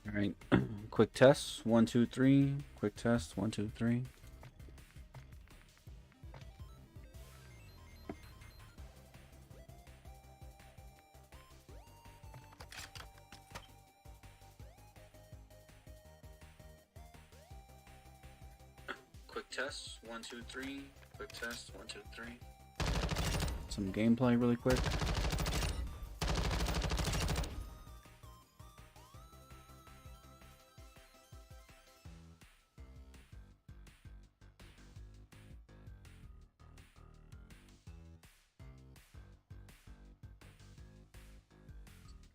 All right, quick test, 1 2 3. Quick test, 1 2 3. Quick test, 1 2 3. Quick test, 1 2 3. Some gameplay really quick.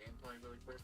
Gameplay really quick.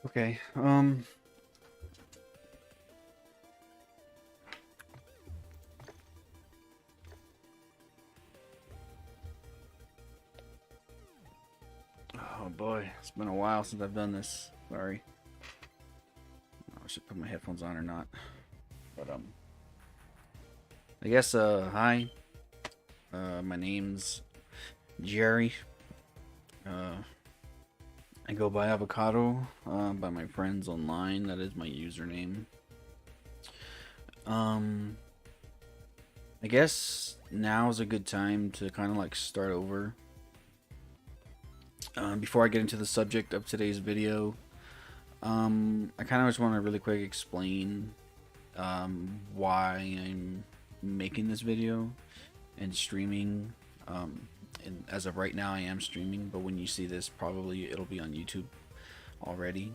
Okay, oh boy, it's been a while since I've done this. Sorry. I should put my headphones on or not. But I guess hi. My name's Jerry. Uh I go by Avocado by my friends online. That is my username. Um I guess now is a good time to kind of like start over. Before I get into the subject of today's video, I kind of just want to really quick explain why I'm making this video and streaming. And as of right now, I am streaming, but when you see this, probably it'll be on YouTube already.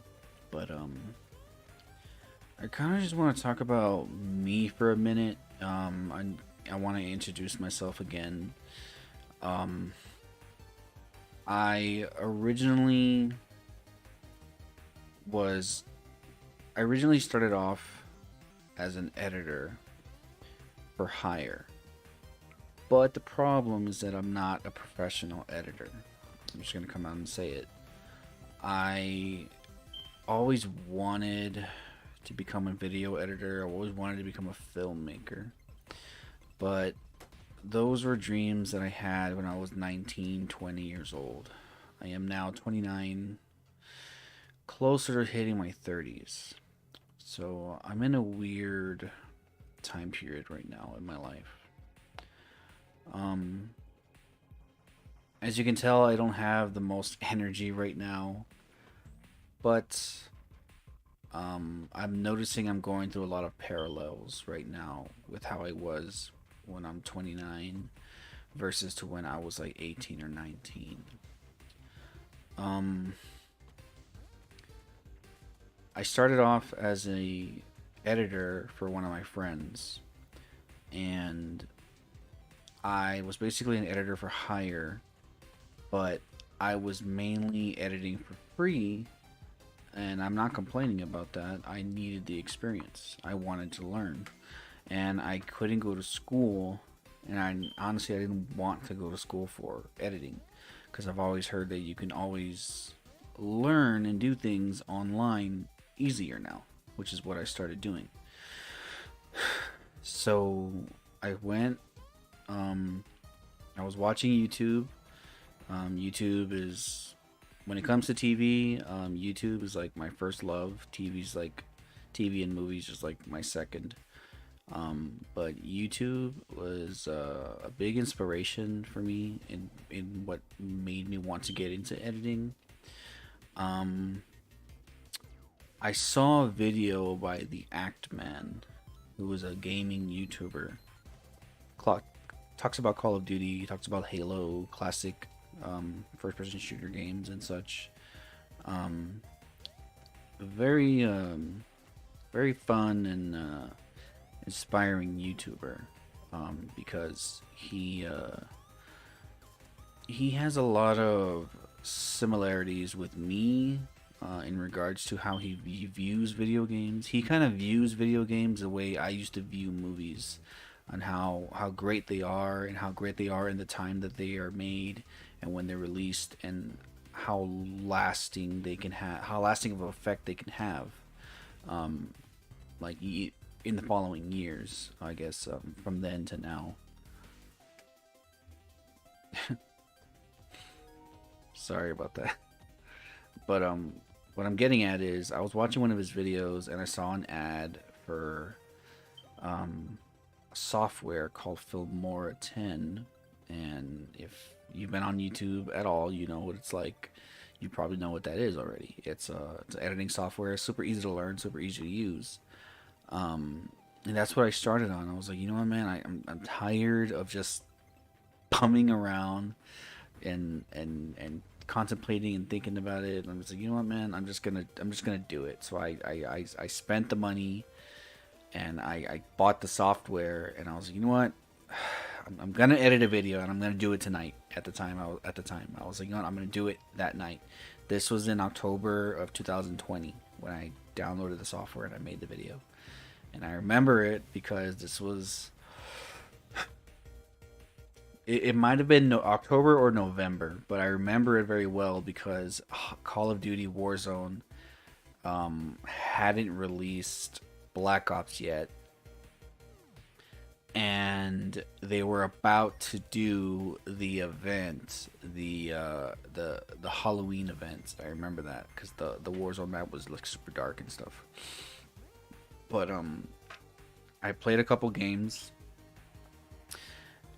But I kind of just want to talk about me for a minute. I want to introduce myself again. Um, I originally was I originally started off as an editor for hire. But the problem is that I'm not a professional editor. I'm just going to come out and say it. I always wanted to become a video editor. I always wanted to become a filmmaker. But those were dreams that I had when I was 19, 20 years old. I am now 29, closer to hitting my 30s. So I'm in a weird time period right now in my life. Um, as you can tell, I don't have the most energy right now, but I'm noticing I'm going through a lot of parallels right now with how I was when I'm 29 versus to when I was like 18 or 19. Um, I started off as a editor for one of my friends, and I was basically an editor for hire, but I was mainly editing for free, and I'm not complaining about that. I needed the experience. I wanted to learn, and I couldn't go to school, and I didn't want to go to school for editing because I've always heard that you can always learn and do things online easier now, which is what I started doing. So I went I was watching YouTube. YouTube is, when it comes to TV, YouTube is like my first love. TV and movies just like my second. But YouTube was a big inspiration for me in what made me want to get into editing. Um, I saw a video by the Act Man, who was a gaming YouTuber. Clock talks about Call of Duty, talks about Halo, classic first-person shooter games and such. Um, very very fun and inspiring YouTuber, because he has a lot of similarities with me, in regards to how he views video games. He kind of views video games the way I used to view movies, on how great they are, and how great they are in the time that they are made and when they're released, and how lasting they can have, how lasting of an effect they can have, um, like in the following years, I guess, from then to now. Sorry about that. But what I'm getting at is, I was watching one of his videos and I saw an ad for a software called Filmora 10. And if you've been on YouTube at all, you know what it's like. You probably know what that is already. It's an editing software, super easy to learn, super easy to use. And that's what I started on. I was like, you know what, man, I'm tired of just bumming around and contemplating and thinking about it. And I'm just like, you know what, man, I'm just gonna do it. So I spent the money, and I bought the software, and I was like, you know what, I'm gonna edit a video, and I'm gonna do it tonight. At the time I was like, you know what, I'm gonna do it that night. This was in October of 2020 when I downloaded the software and I made the video. And I remember it because it might have been October or November, but I remember it very well because Call of Duty Warzone hadn't released Black Ops yet, and they were about to do the event, the Halloween event. I remember that because the Warzone map was like super dark and stuff. But I played a couple games,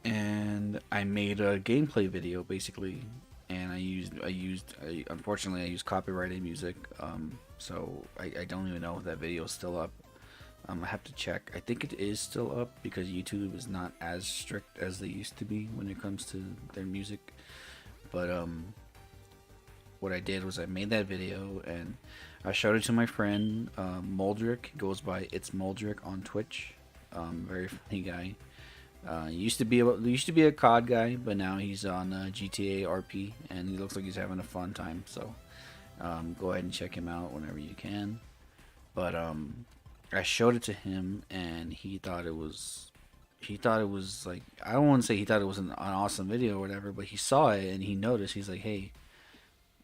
and I made a gameplay video basically, and unfortunately I used copyrighted music, so I don't even know if that video is still up. I have to check. I think it is still up because YouTube is not as strict as they used to be when it comes to their music. But what I did was I made that video and I showed it to my friend Moldrick. Goes by It's Moldrick on Twitch. Very funny guy. Used to be a COD guy, but now he's on GTA RP, and he looks like he's having a fun time. So go ahead and check him out whenever you can. But I showed it to him, and he thought it was like, I don't want to say he thought it was an awesome video or whatever, but he saw it and he noticed. He's like, hey,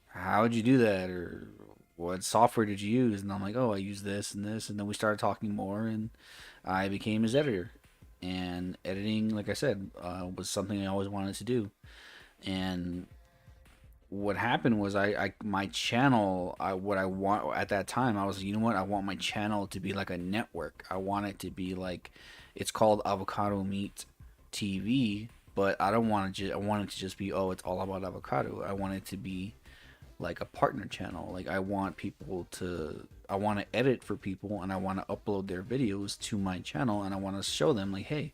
how would you do that, or what software did you use? And I'm like, oh, I use this and this. And then we started talking more, and I became his editor. And editing, like I said, was something I always wanted to do. And what happened was, my channel, what I want at that time, I was like, you know what, I want my channel to be like a network. I want it to be like, it's called Avocado Meat TV, but I don't want to I want it to just be, oh, it's all about avocado. I want it to be like a partner channel. Like, I want to edit for people, and I want to upload their videos to my channel, and I want to show them like, hey,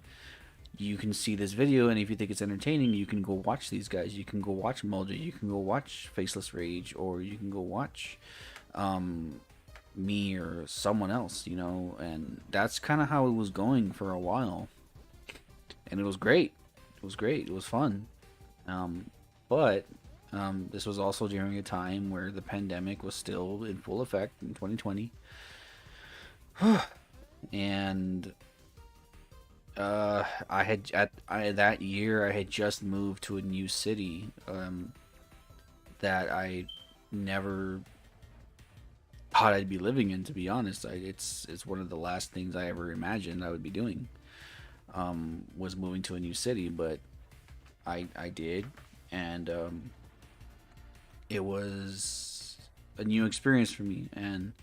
you can see this video, and if you think it's entertaining, you can go watch these guys. You can go watch Mulder. You can go watch Faceless Rage, or you can go watch me or someone else, you know. And that's kind of how it was going for a while, and it was great. It was fun. But this was also during a time where the pandemic was still in full effect in 2020, and that year I had just moved to a new city that I never thought I'd be living in. To be honest, it's one of the last things I ever imagined I would be doing, was moving to a new city, but I did, and it was a new experience for me, and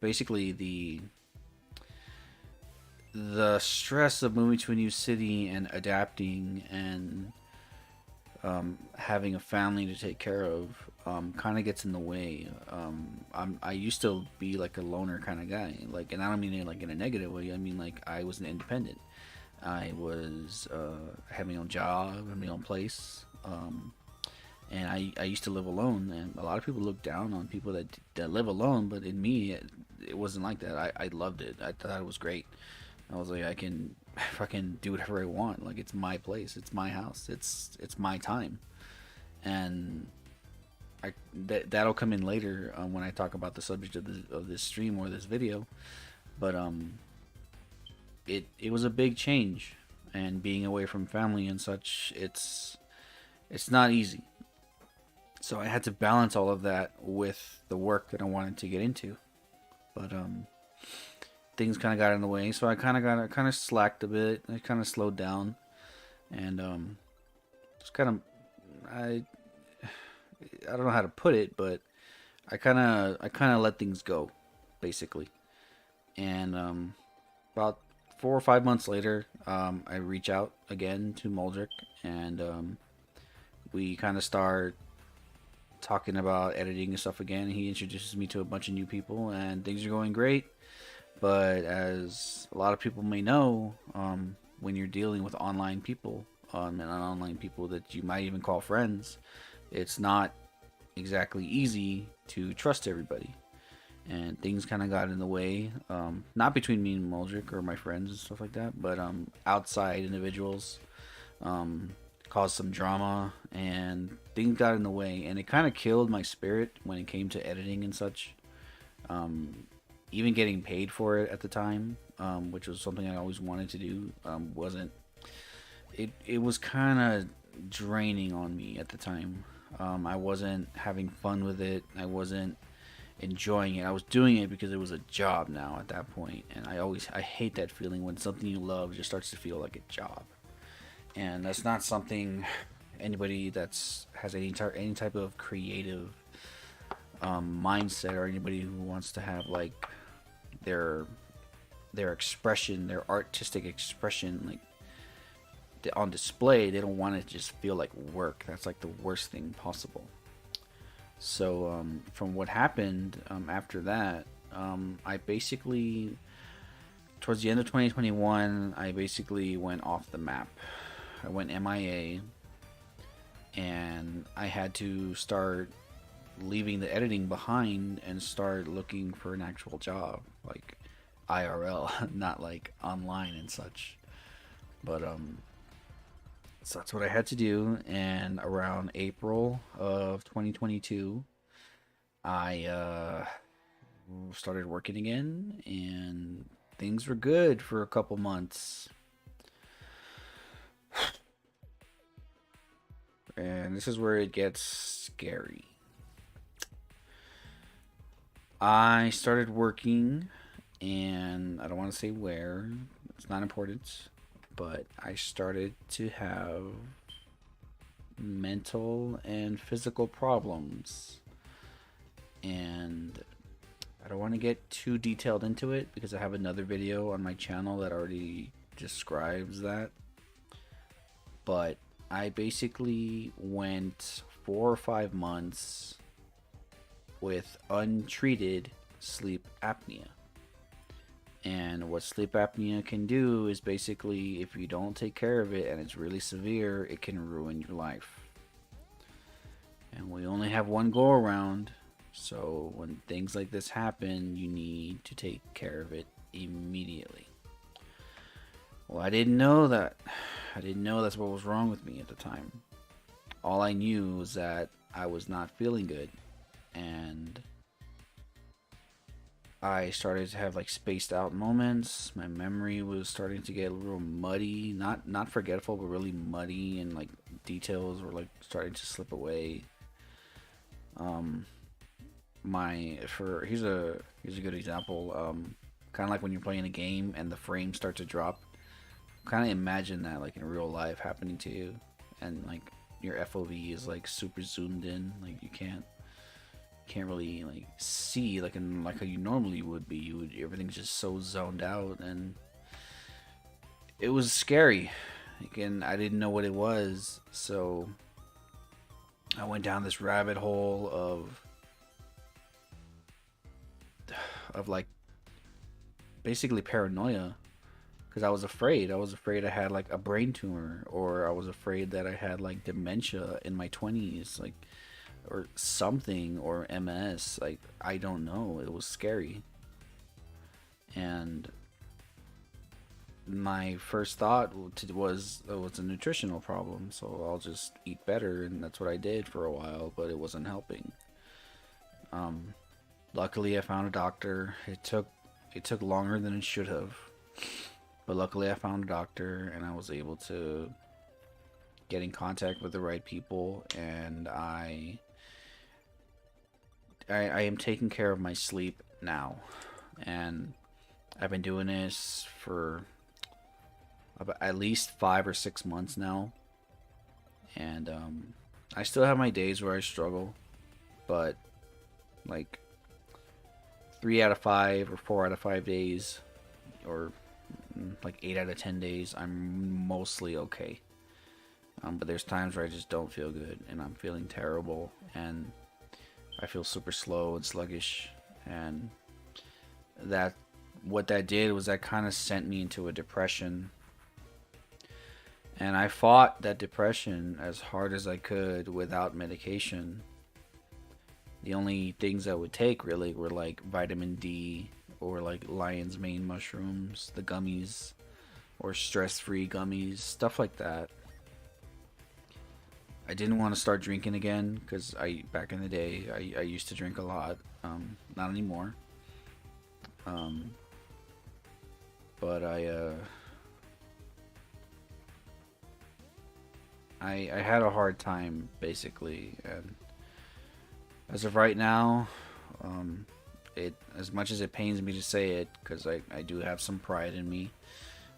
basically the stress of moving to a new city and adapting and having a family to take care of kind of gets in the way. I used to be like a loner kind of guy, like, and I don't mean it like in a negative way. I mean, like, I was an independent. I was had my own job, had my own place. And I used to live alone, and a lot of people look down on people that live alone. But in me, it wasn't like that. I loved it. I thought it was great. I was like, I can fucking do whatever I want. Like, it's my place, it's my house, it's my time, and that'll come in later when I talk about the subject of this stream or this video. But it was a big change, and being away from family and such, it's not easy. So I had to balance all of that with the work that I wanted to get into. But things kind of got in the way, so I kind of slacked a bit. I kind of slowed down, and just kind of I don't know how to put it, but I kind of let things go, basically. And about 4 or 5 months later, I reach out again to Moldrick, and we kind of start talking about editing and stuff again. He introduces me to a bunch of new people, and things are going great. But as a lot of people may know, when you're dealing with online people, and online people that you might even call friends, it's not exactly easy to trust everybody. And things kind of got in the way, not between me and Moldrick or my friends and stuff like that, but outside individuals caused some drama, and things got in the way, and it kind of killed my spirit when it came to editing and such. Even getting paid for it at the time, which was something I always wanted to do, wasn't. It was kind of draining on me at the time. I wasn't having fun with it. I wasn't enjoying it. I was doing it because it was a job now at that point, and I hate that feeling when something you love just starts to feel like a job. And that's not something anybody that's has any type of creative mindset, or anybody who wants to have like their expression, their artistic expression, like on display. They don't want it to just feel like work. That's like the worst thing possible. So from what happened after that, I basically, towards the end of 2021, I basically went off the map. I went MIA, and I had to start leaving the editing behind and start looking for an actual job, like IRL, not like online and such. But so that's what I had to do. And around April of 2022, I started working again, and things were good for a couple months. And this is where it gets scary. I started working, and I don't want to say where, it's not important, but I started to have mental and physical problems. And I don't want to get too detailed into it because I have another video on my channel that already describes that. But I basically went 4 or 5 months with untreated sleep apnea. And what sleep apnea can do is basically, if you don't take care of it and it's really severe, it can ruin your life. And we only have one go around, so when things like this happen, you need to take care of it immediately. Well, I didn't know that. I didn't know that's what was wrong with me at the time. All I knew was that I was not feeling good, and I started to have like spaced out moments. My memory was starting to get a little muddy, not forgetful, but really muddy, and like details were like starting to slip away. Here's a good example. Kind of like when you're playing a game and the frames start to drop. Kind of imagine that like in real life happening to you, and like your FOV is like super zoomed in, like you can't really like see like how you normally would be. Everything's just so zoned out, and it was scary. Again, I didn't know what it was, so I went down this rabbit hole of like basically paranoia, because I was afraid. I was afraid I had like a brain tumor, or I was afraid that I had like dementia in my 20s, like, or something, or MS. Like, I don't know. It was scary. And my first thought was it was a nutritional problem, so I'll just eat better, and that's what I did for a while, but it wasn't helping. Um, Luckily, I found a doctor. It took longer than it should have, but luckily, I found a doctor, and I was able to get in contact with the right people, and I am taking care of my sleep now, and I've been doing this for about at least 5 or 6 months now, and I still have my days where I struggle, but like 3 out of 5 or 4 out of 5 days, or like 8 out of 10 days, I'm mostly okay. But there's times where I just don't feel good, and I'm feeling terrible, and I feel super slow and sluggish, and that what that did was that kind of sent me into a depression. And I fought that depression as hard as I could without medication. The only things I would take really were like vitamin D, or like lion's mane mushrooms, the gummies, or stress-free gummies, stuff like that. I didn't want to start drinking again because back in the day I used to drink a lot. Not anymore. Um, but I had a hard time basically, and as of right now, it, as much as it pains me to say it, because I do have some pride in me,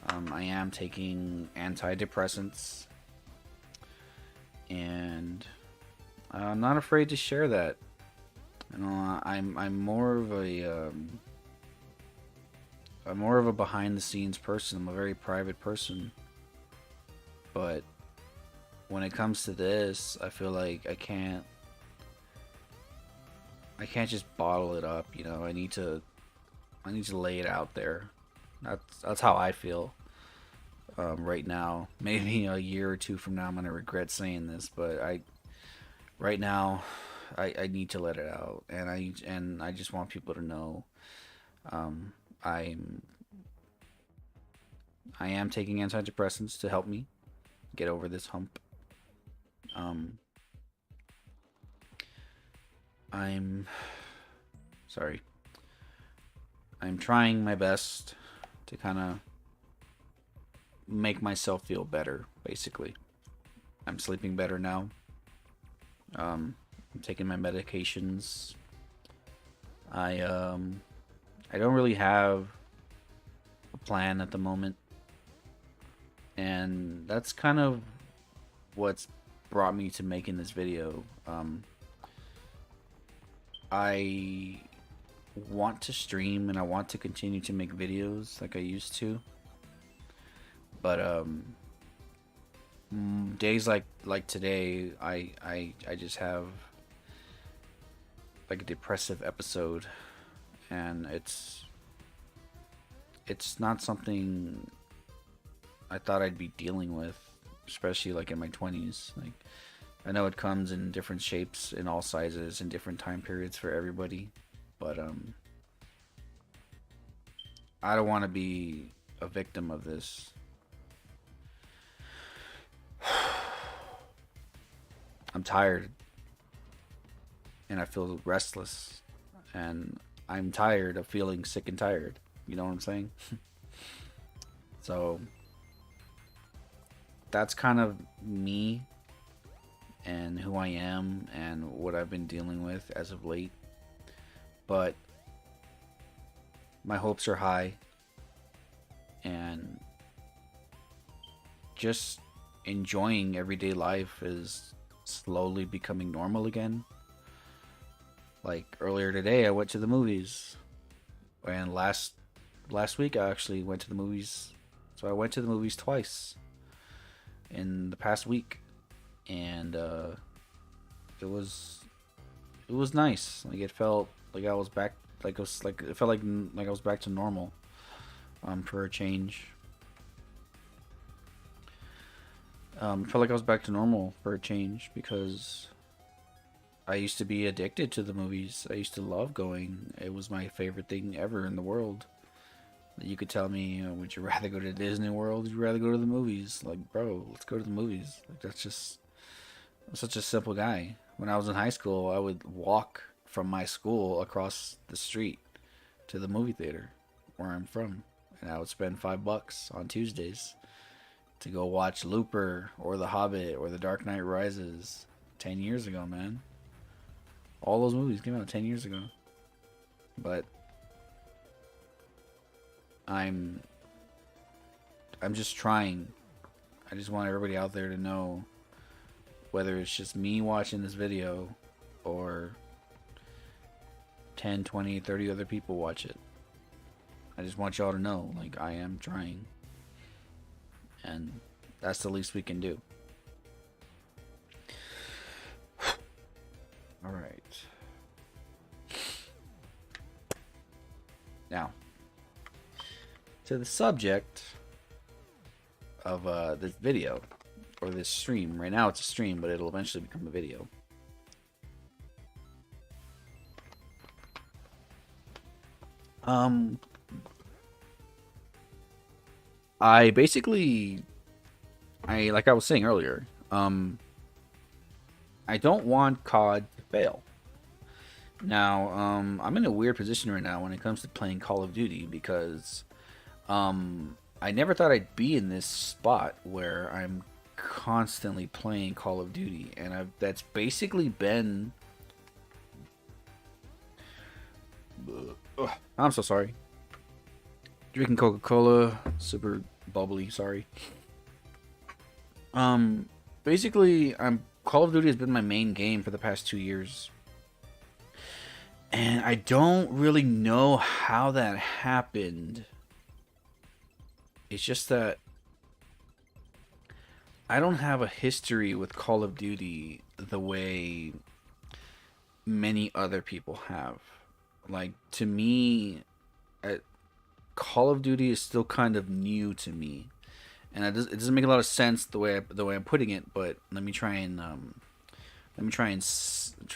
I am taking antidepressants, and I'm not afraid to share that. You know, I'm more of a I'm more of a behind the scenes person. I'm a very private person, but when it comes to this, I feel like I can't just bottle it up, you know. I need to lay it out there. That's how I feel right now. Maybe a year or two from now, I'm gonna regret saying this, but right now, I need to let it out, and I just want people to know, um, I'm I am taking antidepressants to help me get over this hump. Um, I'm sorry. I'm trying my best to kind of make myself feel better, basically. I'm sleeping better now. I'm taking my medications. I um I don't really have a plan at the moment, and that's kind of what's brought me to making this video. I want to stream, and I want to continue to make videos like I used to, but days like today, I just have like a depressive episode, and it's not something I thought I'd be dealing with, especially like in my 20s. Like, I know it comes in different shapes, in all sizes, in different time periods for everybody, but I don't want to be a victim of this. I'm tired, and I feel restless, and I'm tired of feeling sick and tired. You know what I'm saying? So that's kind of me and who I am and what I've been dealing with as of late. But my hopes are high, and just enjoying everyday life is slowly becoming normal again. Like earlier today, I went to the movies, and last week I actually went to the movies. So I went to the movies twice in the past week, and it was nice. Like, it felt like I was back. Like, it was like it felt like I was back to normal. For a change. Felt like I was back to normal for a change because I used to be addicted to the movies. I used to love going. It was my favorite thing ever in the world. You could tell me, would you rather go to Disney World? Would you rather go to the movies? Like, bro, let's go to the movies. Like, that's just I'm such a simple guy. When I was in high school, I would walk from my school across the street to the movie theater where I'm from, and I would spend $5 on Tuesdays to go watch Looper or The Hobbit or The Dark Knight Rises. 10 years ago, man. All those movies came out 10 years ago. But I'm I'm just trying. I just want everybody out there to know, whether it's just me watching this video or 10, 20, 30 other people watch it. I just want y'all to know, like, I am trying. And that's the least we can do. Alright. Now, to the subject of this video, or this stream. Right now it's a stream, but it'll eventually become a video. I basically, like I was saying earlier, I don't want COD to fail. Now, I'm in a weird position right now when it comes to playing Call of Duty because, I never thought I'd be in this spot where I'm constantly playing Call of Duty, and that's basically been. I'm so sorry. Drinking Coca-Cola, super bubbly. Sorry. Basically, Call of Duty has been my main game for the past 2 years, and I don't really know how that happened. It's just that I don't have a history with Call of Duty the way many other people have. Like, to me, Call of Duty is still kind of new to me, and it doesn't make a lot of sense the way I'm putting it. But let me try and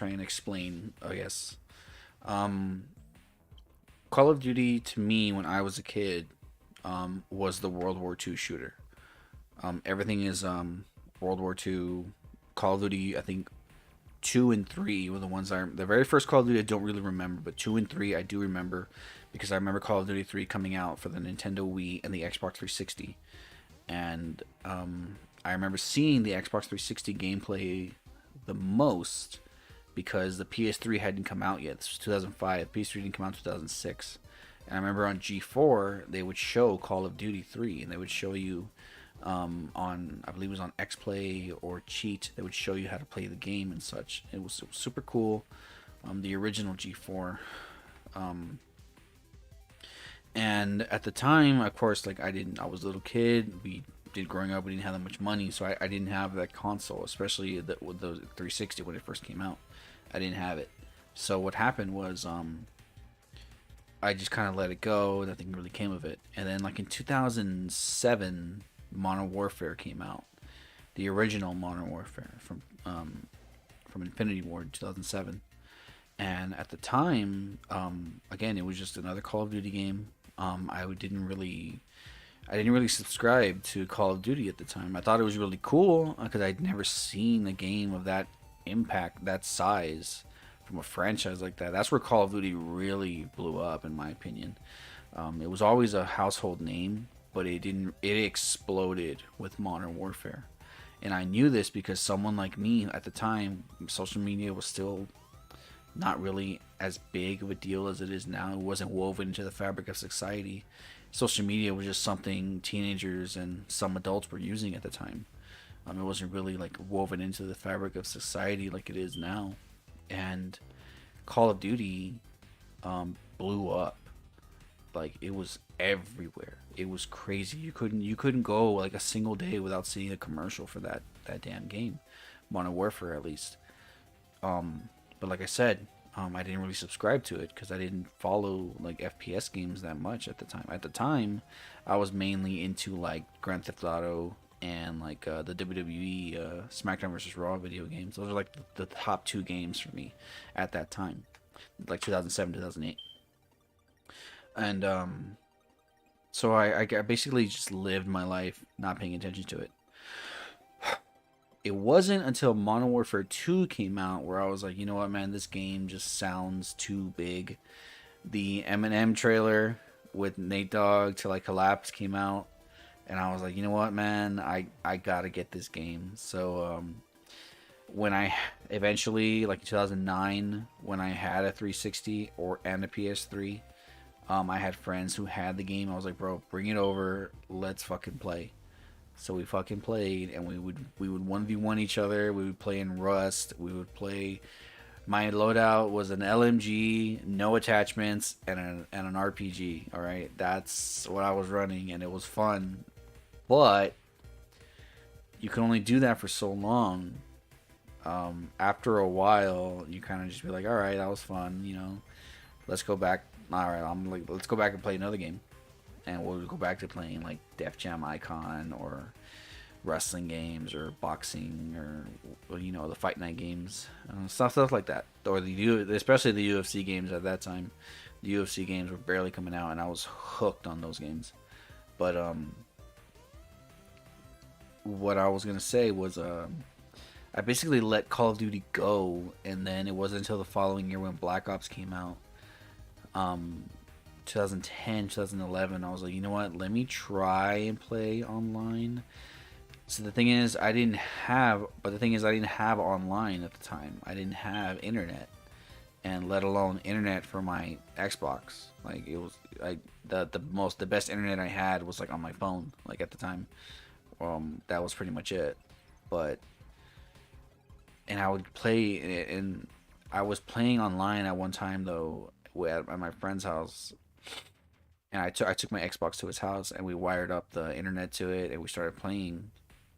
explain, I guess. Call of Duty to me when I was a kid was the World War II shooter. Everything is World War II. Call of Duty, I think 2 and 3 were the ones the very first Call of Duty I don't really remember, but 2 and 3 I do remember because I remember Call of Duty 3 coming out for the Nintendo Wii and the Xbox 360, and I remember seeing the Xbox 360 gameplay the most because the PS3 hadn't come out yet. This was 2005. PS3 didn't come out in 2006. And I remember on G4 they would show Call of Duty 3, and they would show you on, I believe it was on XPlay or Cheat, they would show you how to play the game and such. It was super cool. The original G4. And at the time, of course, like I was a little kid. Growing up, we didn't have that much money, so I didn't have that console, especially with the 360 when it first came out. I didn't have it. So what happened was I just kind of let it go. Nothing really came of it. And then, like in 2007, Modern Warfare came out, the original Modern Warfare from Infinity Ward 2007. And at the time, again, it was just another Call of Duty game. I didn't really subscribe to Call of Duty at the time. I thought it was really cool because I'd never seen a game of that impact, that size, from a franchise like that. That's where Call of Duty really blew up, in my opinion. It was always a household name, but it exploded with Modern Warfare. And I knew this because someone like me at the time, social media was still not really as big of a deal as it is now. It wasn't woven into the fabric of society. Social media was just something teenagers and some adults were using at the time. It wasn't really like woven into the fabric of society like it is now. And Call of Duty blew up. Like, it was everywhere. It was crazy. You couldn't go like a single day without seeing a commercial for that damn game, Modern Warfare at least. But like I said, I didn't really subscribe to it because I didn't follow like FPS games that much at the time. At the time, I was mainly into like Grand Theft Auto, and like the WWE SmackDown versus Raw video games. Those are like the top two games for me at that time, like 2007, 2008. And so I basically just lived my life not paying attention to it. It wasn't until Modern Warfare 2 came out where I was like, you know what, man, this game just sounds too big. The Eminem trailer with Nate Dogg to like Collapse came out, and I was like, you know what, man, I gotta get this game. So when I eventually, like in 2009, when I had a 360 and a PS3, I had friends who had the game. I was like, bro, bring it over, let's fucking play. So we fucking played, and we would 1v1 each other. We would play in Rust. We would play. My loadout was an LMG, no attachments, and an RPG. All right, that's what I was running, and it was fun. But you can only do that for so long. After a while, you kind of just be like, all right, that was fun. You know, let's go back. All right, let's go back and play another game, and we'll go back to playing like Def Jam Icon or wrestling games or boxing or you know the Fight Night games, stuff like that, or especially the UFC games at that time. The UFC games were barely coming out, and I was hooked on those games. But what I was gonna say was I basically let Call of Duty go, and then it wasn't until the following year when Black Ops came out, 2010, 2011. I was like, you know what? Let me try and play online. So the thing is, I didn't have online at the time. I didn't have internet, and let alone internet for my Xbox. Like it was, the best internet I had was like on my phone. Like at the time, that was pretty much it. But and I would play, and I was playing online at one time though at my friend's house, and I took my Xbox to his house, and we wired up the internet to it, and we started playing.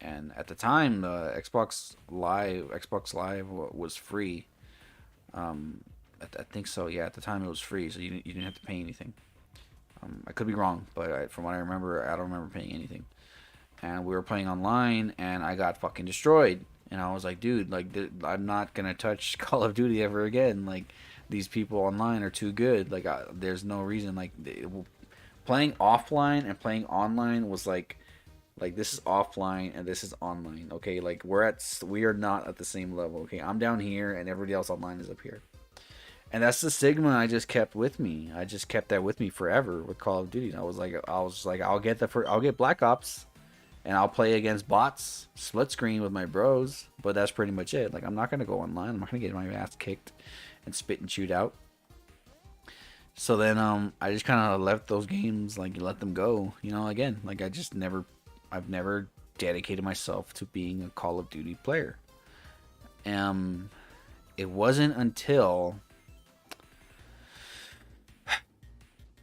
And at the time, the Xbox Live was free. I think so. Yeah, at the time it was free, so you didn't have to pay anything. I could be wrong, but from what I remember, I don't remember paying anything. And we were playing online, and I got fucking destroyed. And I was like, dude, like I'm not gonna touch Call of Duty ever again. Like these people online are too good. Like there's no reason. Like playing offline and playing online was like this is offline and this is online. Okay, like we are not at the same level. Okay, I'm down here and everybody else online is up here. And that's the stigma I just kept with me. I just kept that with me forever with Call of Duty. I'll get Black Ops, and I'll play against bots, split screen with my bros. But that's pretty much it. Like I'm not gonna go online. I'm not gonna get my ass kicked and spit and shoot out. So then I just kind of left those games, like let them go. You know, again, like I've never dedicated myself to being a Call of Duty player. It wasn't until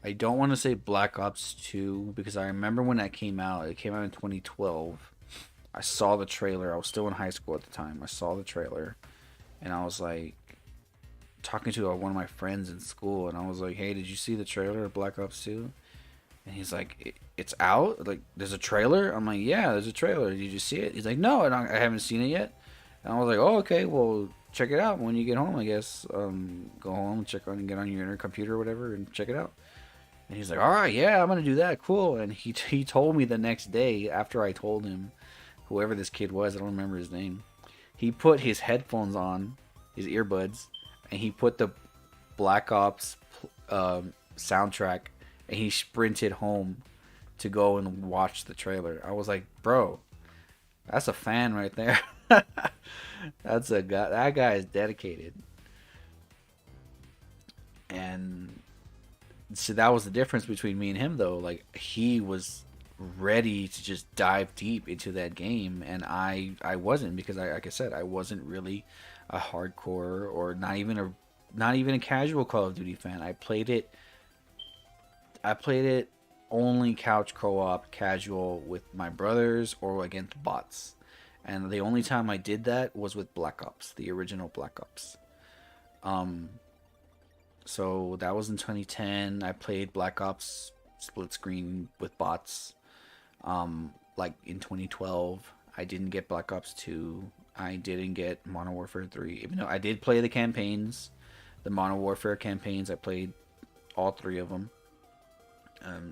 I don't want to say Black Ops 2 because I remember when that came out. It came out in 2012. I saw the trailer. I was still in high school at the time. I saw the trailer, and I was like talking to one of my friends in school, and I was like, "Hey, did you see the trailer of Black Ops 2?" And he's like, "It's out? Like, there's a trailer?" I'm like, "Yeah, there's a trailer. Did you see it?" He's like, "No, I haven't seen it yet." And I was like, "Oh, okay. Well, check it out when you get home, I guess. Go home, get on your computer or whatever, and check it out." And he's like, "All right, yeah, I'm gonna do that. Cool." And he told me the next day after I told him, whoever this kid was, I don't remember his name. He put his headphones on, his earbuds, and he put the Black Ops soundtrack, and he sprinted home to go and watch the trailer. I was like, bro, that's a fan right there. That's a guy. That guy is dedicated. And so that was the difference between me and him, though. Like he was ready to just dive deep into that game, and I wasn't, because like I said, I wasn't really a hardcore or not even a casual Call of Duty fan. I played it only couch co-op casual with my brothers or against bots. And the only time I did that was with Black Ops, the original Black Ops. So that was in 2010. I played Black Ops split screen with bots. like in 2012. I didn't get Black Ops 2. I didn't get Modern Warfare 3. Even though I did play the campaigns, the Modern Warfare campaigns, I played all three of them.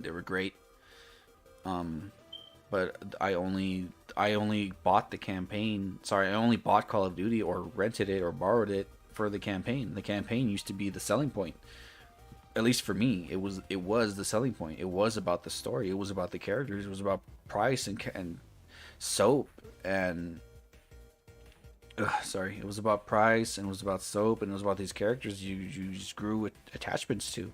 They were great. Um, but I only bought the campaign. Sorry, I only bought Call of Duty or rented it or borrowed it for the campaign. The campaign used to be the selling point. At least for me, it was the selling point. It was about the story. It was about the characters. It was about Price and Soap and sorry, it was about Price and it was about Soap and it was about these characters you just grew attachments to.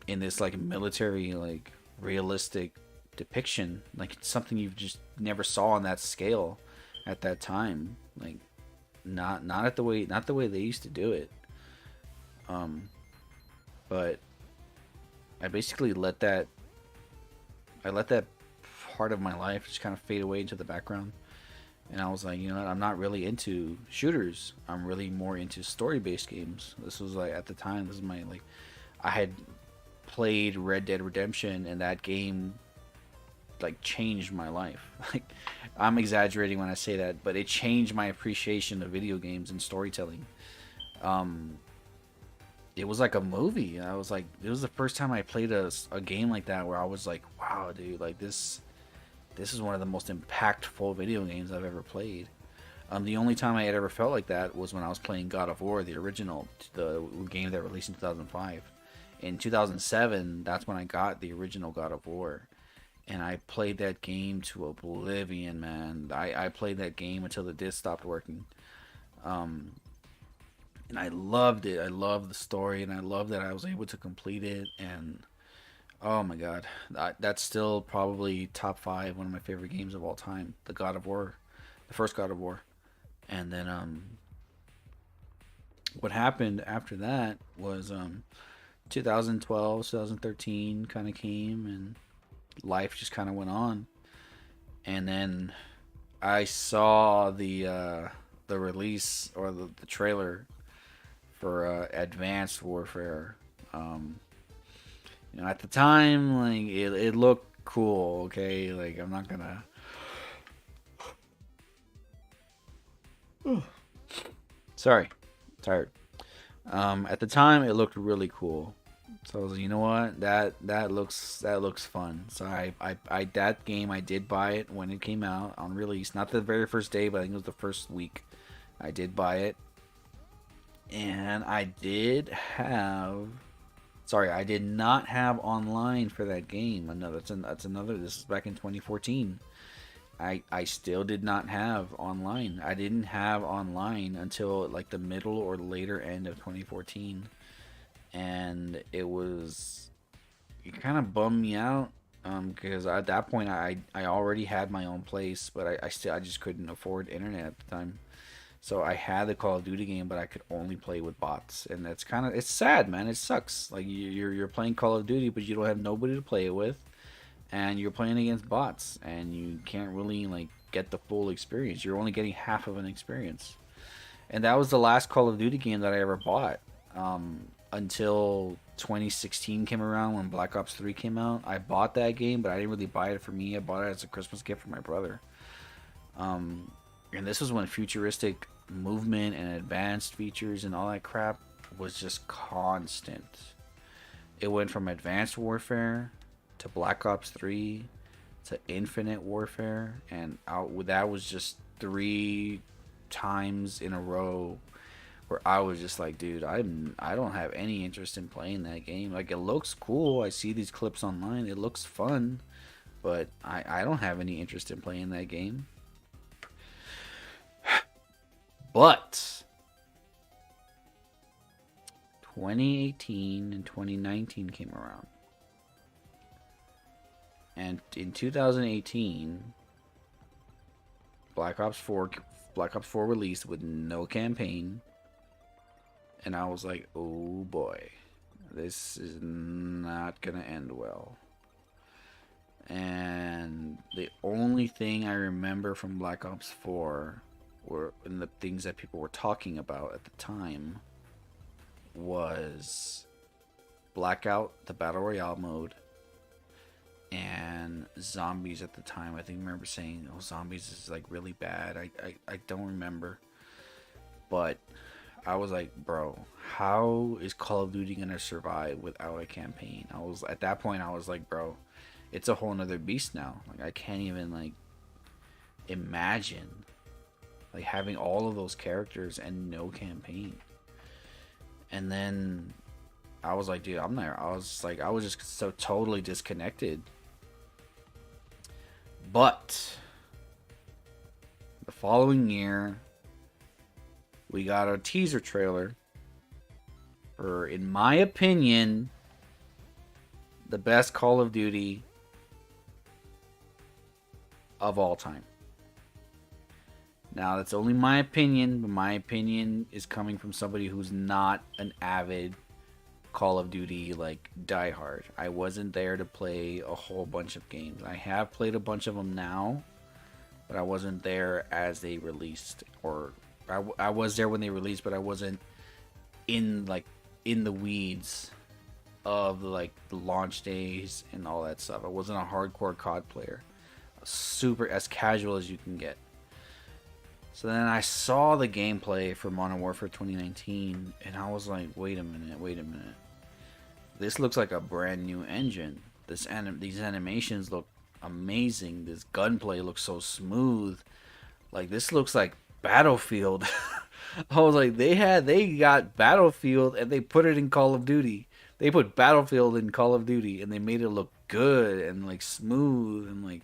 In this like military like realistic depiction, like it's something you just never saw on that scale at that time. Like not at the way not the way they used to do it. But I basically let that part of my life just kind of fade away into the background. And I was like, you know what? I'm not really into shooters. I'm really more into story-based games. This was like at the time. This is my like, I had played Red Dead Redemption, and that game like changed my life. Like, I'm exaggerating when I say that, but it changed my appreciation of video games and storytelling. It was like a movie. I was like, it was the first time I played a game like that where I was like, wow, dude, like this is one of the most impactful video games I've ever played. The only time I had ever felt like that was when I was playing God of War, the original, the game that released in 2005. In 2007, that's when I got the original God of War. And I played that game to oblivion, man. I played that game until the disc stopped working. And I loved it. I loved the story, and I loved that I was able to complete it. And oh my god, that's still probably top five, one of my favorite games of all time. The God of War, the first God of War. And then what happened after that was 2012, 2013 kind of came, and life just kind of went on. And then I saw the release or the trailer for Advanced Warfare. You know, at the time, like it looked cool. Okay, like I'm not gonna. Sorry, tired. At the time, it looked really cool. So I was like, you know what? That looks fun. So I that game I did buy it when it came out on release. Not the very first day, but I think it was the first week. I did buy it, and I did have. Sorry, I did not have online for that game. That's another. This is back in 2014. I still did not have online. I didn't have online until like the middle or later end of 2014, and it kind of bummed me out because at that point I already had my own place, but I just couldn't afford internet at the time. So I had the Call of Duty game, but I could only play with bots, and it's sad, man. It sucks. Like you're playing Call of Duty, but you don't have nobody to play it with, and you're playing against bots, and you can't really like get the full experience. You're only getting half of an experience, and that was the last Call of Duty game that I ever bought. Until 2016 came around when Black Ops 3 came out. I bought that game, but I didn't really buy it for me. I bought it as a Christmas gift for my brother. And this was when futuristic movement and advanced features and all that crap was just constant. It went from Advanced Warfare to Black Ops 3 to Infinite Warfare, and that was just 3 times in a row where I was just like, dude, I don't have any interest in playing that game. Like, it looks cool. I see these clips online. It looks fun, but I don't have any interest in playing that game. But 2018 and 2019 came around. And in 2018, Black Ops 4 released with no campaign. And I was like, oh boy, this is not going to end well. And the only thing I remember from Black Ops 4 and the things that people were talking about at the time was Blackout, the Battle Royale mode, and zombies at the time. I think I remember saying, "Oh, zombies is like really bad." I don't remember, but I was like, "Bro, how is Call of Duty gonna survive without a campaign?" I was at that point. I was like, "Bro, it's a whole nother beast now. Like I can't even like imagine like having all of those characters and no campaign." And then I was like, dude, I'm there. I was like, I was just so totally disconnected. But the following year, we got a teaser trailer for, in my opinion, the best Call of Duty of all time. Now, that's only my opinion, but my opinion is coming from somebody who's not an avid Call of Duty like diehard. I wasn't there to play a whole bunch of games. I have played a bunch of them now, but I wasn't there as they released, or I was there when they released, but I wasn't in the weeds of like the launch days and all that stuff. I wasn't a hardcore COD player. Super as casual as you can get. So then I saw the gameplay for Modern Warfare 2019, and I was like, wait a minute. This looks like a brand new engine. These animations look amazing. This gunplay looks so smooth. Like, this looks like Battlefield. I was like, they got Battlefield and they put it in Call of Duty. They put Battlefield in Call of Duty and they made it look good and like smooth and like,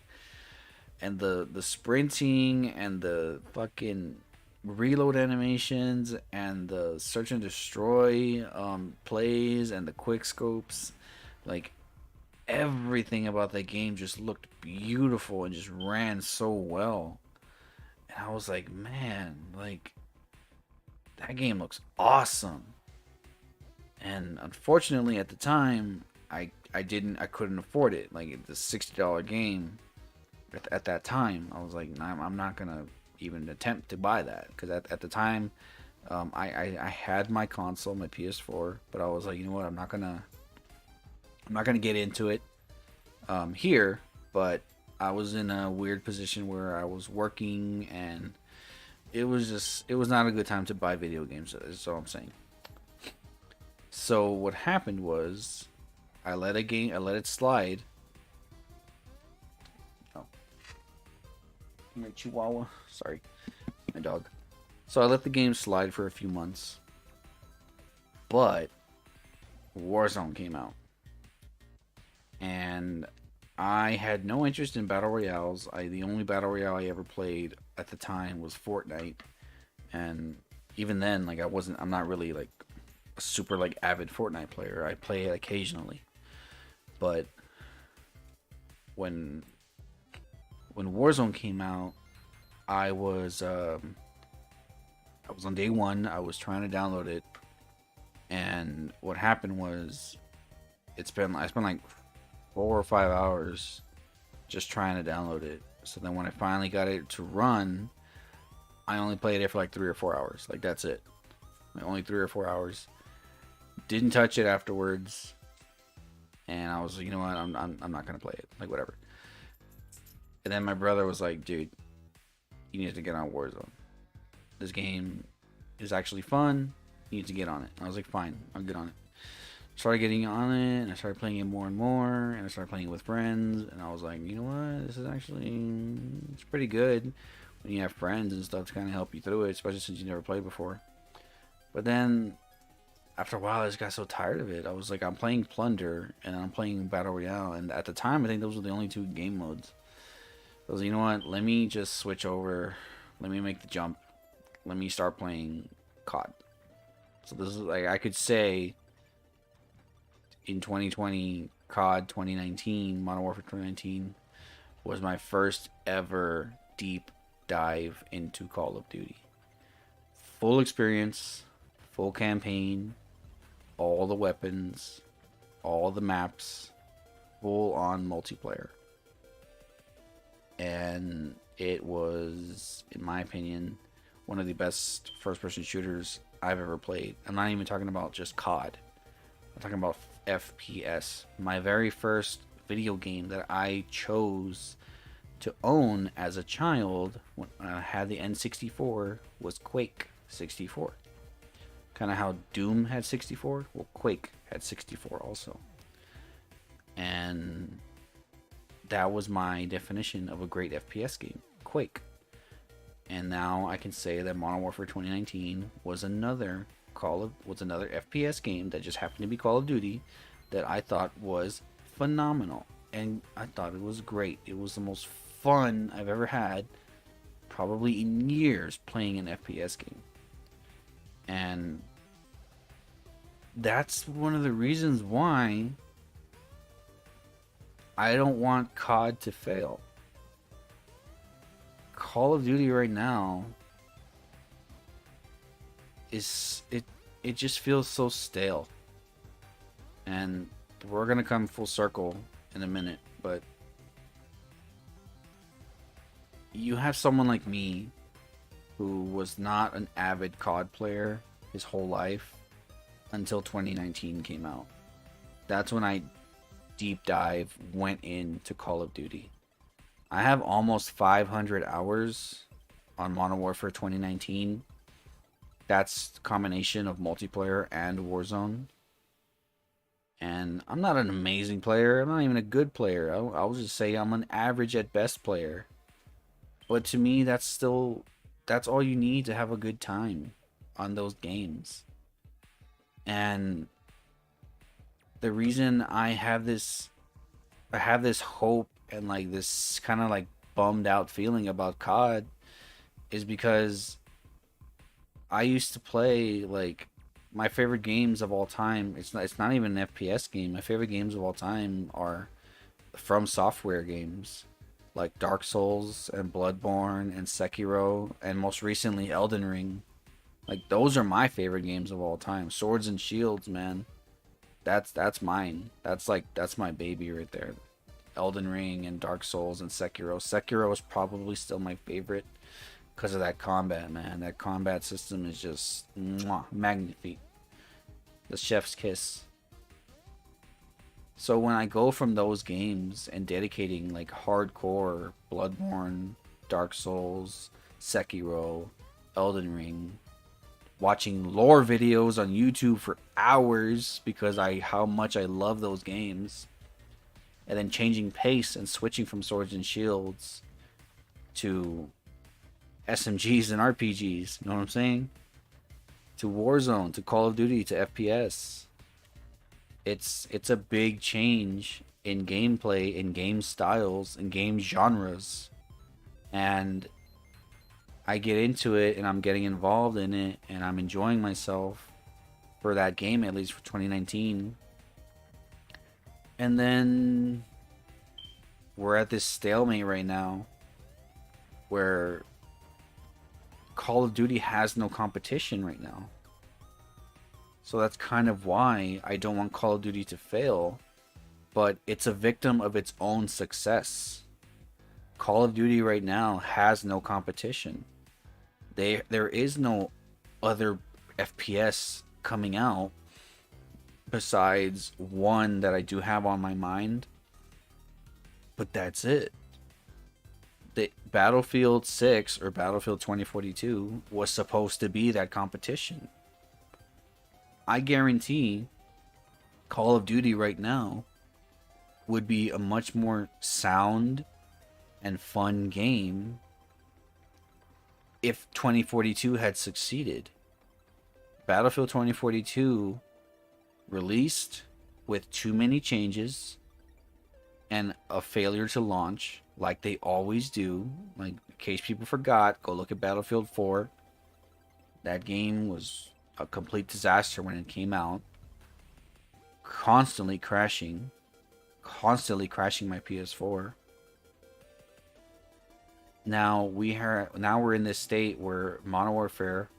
and the sprinting and the fucking reload animations and the search and destroy plays and the quick scopes, like everything about that game just looked beautiful and just ran so well. And I was like, man, like that game looks awesome. And unfortunately at the time I couldn't afford it. Like the $60 game at that time, I was like, I'm not gonna even attempt to buy that, because at the time, I had my console, my PS4, but I was like, you know what, I'm not gonna get into it here. But I was in a weird position where I was working, and it was not a good time to buy video games. That's all I'm saying. So what happened was, I let it slide. My chihuahua. Sorry. My dog. So I let the game slide for a few months. But Warzone came out. And I had no interest in Battle Royales. The only Battle Royale I ever played at the time was Fortnite. And even then, like I'm not really like a super like avid Fortnite player. I play it occasionally. But when Warzone came out, I was on day one. I was trying to download it, and what happened was, I spent like 4 or 5 hours just trying to download it. So then when I finally got it to run, I only played it for like 3 or 4 hours. Like that's it. Like only 3 or 4 hours. Didn't touch it afterwards, and I was like, you know what, I'm not gonna play it. Like whatever. And then my brother was like, dude, you need to get on Warzone. This game is actually fun. You need to get on it. And I was like, fine, I'll get on it. Started getting on it, and I started playing it more and more, and I started playing it with friends, and I was like, you know what, this is actually, it's pretty good when you have friends and stuff to kind of help you through it, especially since you never played before. But then, after a while, I just got so tired of it. I was like, I'm playing Plunder, and I'm playing Battle Royale, and at the time, I think those were the only 2 game modes. I was like, you know what, let me just switch over, let me make the jump, let me start playing COD. So this is like, I could say, in 2020, COD 2019, Modern Warfare 2019, was my first ever deep dive into Call of Duty. Full experience, full campaign, all the weapons, all the maps, full on multiplayer. And it was, in my opinion, one of the best first-person shooters I've ever played. I'm not even talking about just COD. I'm talking about FPS. My very first video game that I chose to own as a child when I had the N64 was Quake 64. Kind of how Doom had 64, well, Quake had 64 also. And that was my definition of a great FPS game, Quake. And now I can say that Modern Warfare 2019 was another FPS game that just happened to be Call of Duty that I thought was phenomenal. And I thought it was great. It was the most fun I've ever had, probably in years, playing an FPS game. And that's one of the reasons why I don't want COD to fail. Call of Duty right now it just feels so stale. And we're gonna come full circle in a minute, but you have someone like me who was not an avid COD player his whole life until 2019 came out. That's when I deep dive went into Call of Duty. I have almost 500 hours on Modern Warfare 2019. That's a combination of multiplayer and Warzone. And I'm not an amazing player. I'm not even a good player. I'll just say I'm an average at best player. But to me, that's all you need to have a good time on those games. And the reason I have this hope and like this kind of like bummed out feeling about COD is because I used to play like my favorite games of all time. It's not even an FPS game. My favorite games of all time are From Software games like Dark Souls and Bloodborne and Sekiro and most recently Elden Ring. Like those are my favorite games of all time. Swords and Shields, man. That's mine. That's my baby right there. Elden Ring and Dark Souls and Sekiro. Sekiro is probably still my favorite because of that combat, man. That combat system is just magnifique. The chef's kiss. So when I go from those games and dedicating like hardcore Bloodborne, Dark Souls, Sekiro, Elden Ring, watching lore videos on YouTube for hours because how much I love those games, and then changing pace and switching from Swords and Shields to SMGs and RPGs, you know what I'm saying? To Warzone, to Call of Duty, to FPS. It's a big change in gameplay, in game styles, in game genres. And I get into it and I'm getting involved in it and I'm enjoying myself for that game, at least for 2019. And then we're at this stalemate right now where Call of Duty has no competition right now. So that's kind of why I don't want Call of Duty to fail, but it's a victim of its own success. Call of Duty right now has no competition. There is no other FPS coming out besides one that I do have on my mind, but that's it. The Battlefield 6 or Battlefield 2042 was supposed to be that competition. I guarantee Call of Duty right now would be a much more sound and fun game if 2042 had succeeded. Battlefield 2042 released with too many changes and a failure to launch, like they always do. Like, in case people forgot, go look at Battlefield 4. That game was a complete disaster when it came out. Constantly crashing my PS4. Now we're in this state where Modern Warfare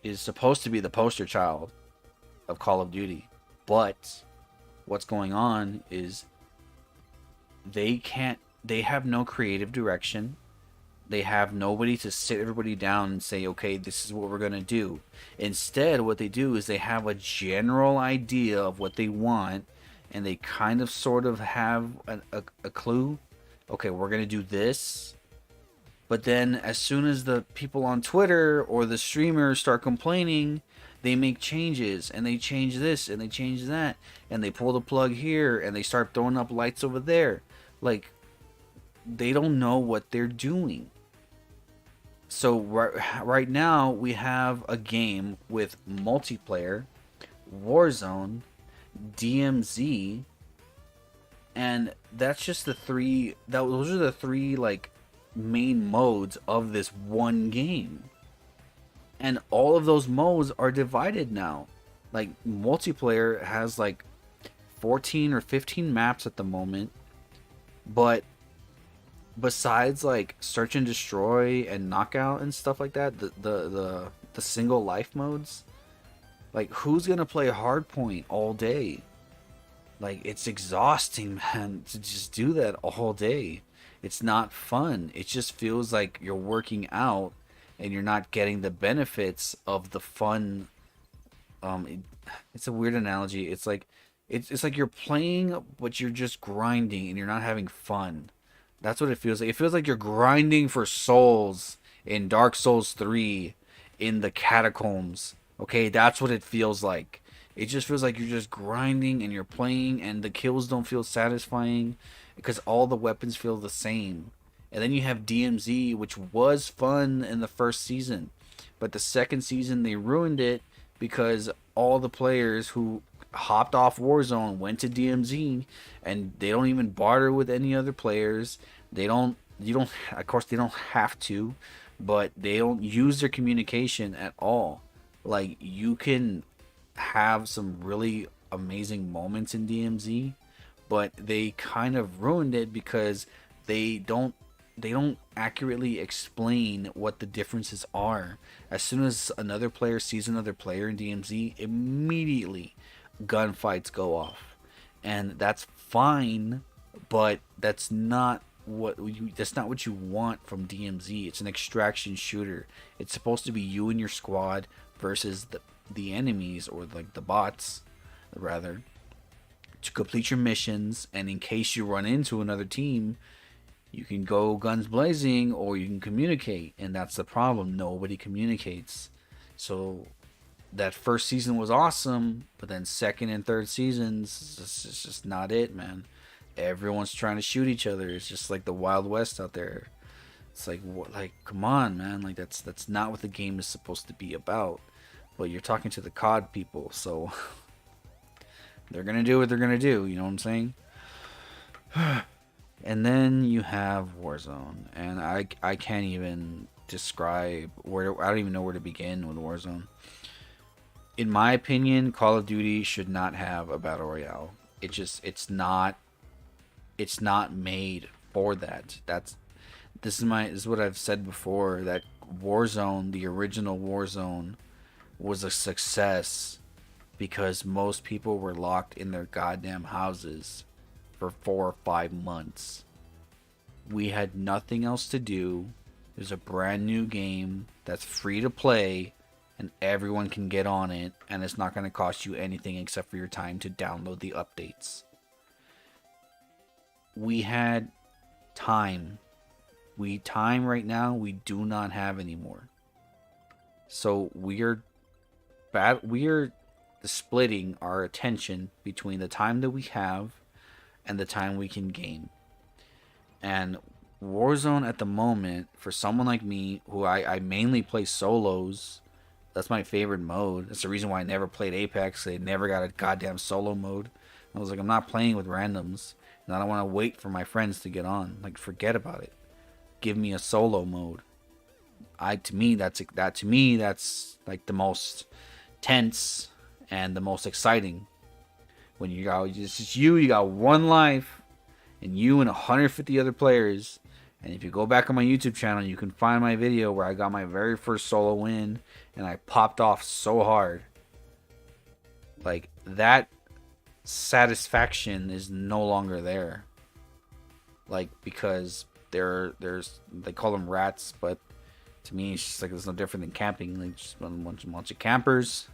is supposed to be the poster child of Call of Duty, but what's going on is they have no creative direction. They have nobody to sit everybody down and say, okay, this is what we're going to do. Instead, what they do is they have a general idea of what they want, and they kind of sort of have a clue. Okay, we're gonna do this. But then, as soon as the people on Twitter or the streamers start complaining, they make changes and they change this and they change that and they pull the plug here and they start throwing up lights over there. Like, they don't know what they're doing. So right now we have a game with multiplayer, Warzone, DMZ, and that's just the three. Those are the three like main modes of this one game, and all of those modes are divided now. Like multiplayer has like 14 or 15 maps at the moment, but besides like search and destroy and knockout and stuff like that, the single life modes, like who's gonna play hardpoint all day? Like it's exhausting, man, to just do that all day. It's not fun. It just feels like you're working out and you're not getting the benefits of the fun. It, it's a weird analogy. It's like you're playing but you're just grinding and you're not having fun. That's what it feels like. It feels like you're grinding for souls in Dark Souls 3 in the catacombs. Okay, that's what it feels like. It just feels like you're just grinding and you're playing and the kills don't feel satisfying because all the weapons feel the same. And then you have DMZ, which was fun in the first season, but the second season they ruined it because all the players who hopped off Warzone went to DMZ and they don't even barter with any other players. They don't you don't of course they don't have to, but they don't use their communication at all. Like you can have some really amazing moments in DMZ, but they kind of ruined it because they don't they don't accurately explain what the differences are. As soon as another player sees another player in DMZ, immediately gunfights go off. And that's fine, but that's not what you want from DMZ. It's an extraction shooter. It's supposed to be you and your squad versus the enemies or like the bots rather to complete your missions, and in case you run into another team, you can go guns blazing or you can communicate, and that's the problem. Nobody communicates. So that first season was awesome, but then second and third seasons, it's just not it, man. Everyone's trying to shoot each other. It's just like the Wild West out there. It's like, what, like, come on, man. Like that's not what the game is supposed to be about. But you're talking to the COD people, so they're gonna do what they're gonna do. You know what I'm saying? And then you have Warzone, and I can't even describe I don't even know where to begin with Warzone. In my opinion, Call of Duty should not have a battle royale. It's not made for that. This is what I've said before, that Warzone, the original Warzone, was a success because most people were locked in their goddamn houses for 4 or 5 months. We had nothing else to do. There's a brand new game that's free to play and everyone can get on it, and it's not going to cost you anything except for your time to download the updates. We had time. Time right now we do not have anymore. So we're splitting our attention between the time that we have and the time we can game. And Warzone at the moment, for someone like me, who I mainly play solos, that's my favorite mode. That's the reason why I never played Apex. They never got a goddamn solo mode. I was like, I'm not playing with randoms, and I don't want to wait for my friends to get on. Like, forget about it. Give me a solo mode. To me that's like the most tense and the most exciting. When you got one life, and you and 150 other players. And if you go back on my YouTube channel, you can find my video where I got my very first solo win, and I popped off so hard. Like, that satisfaction is no longer there. Like, because there's they call them rats, but to me it's just like it's no different than camping. Like, just a bunch of campers,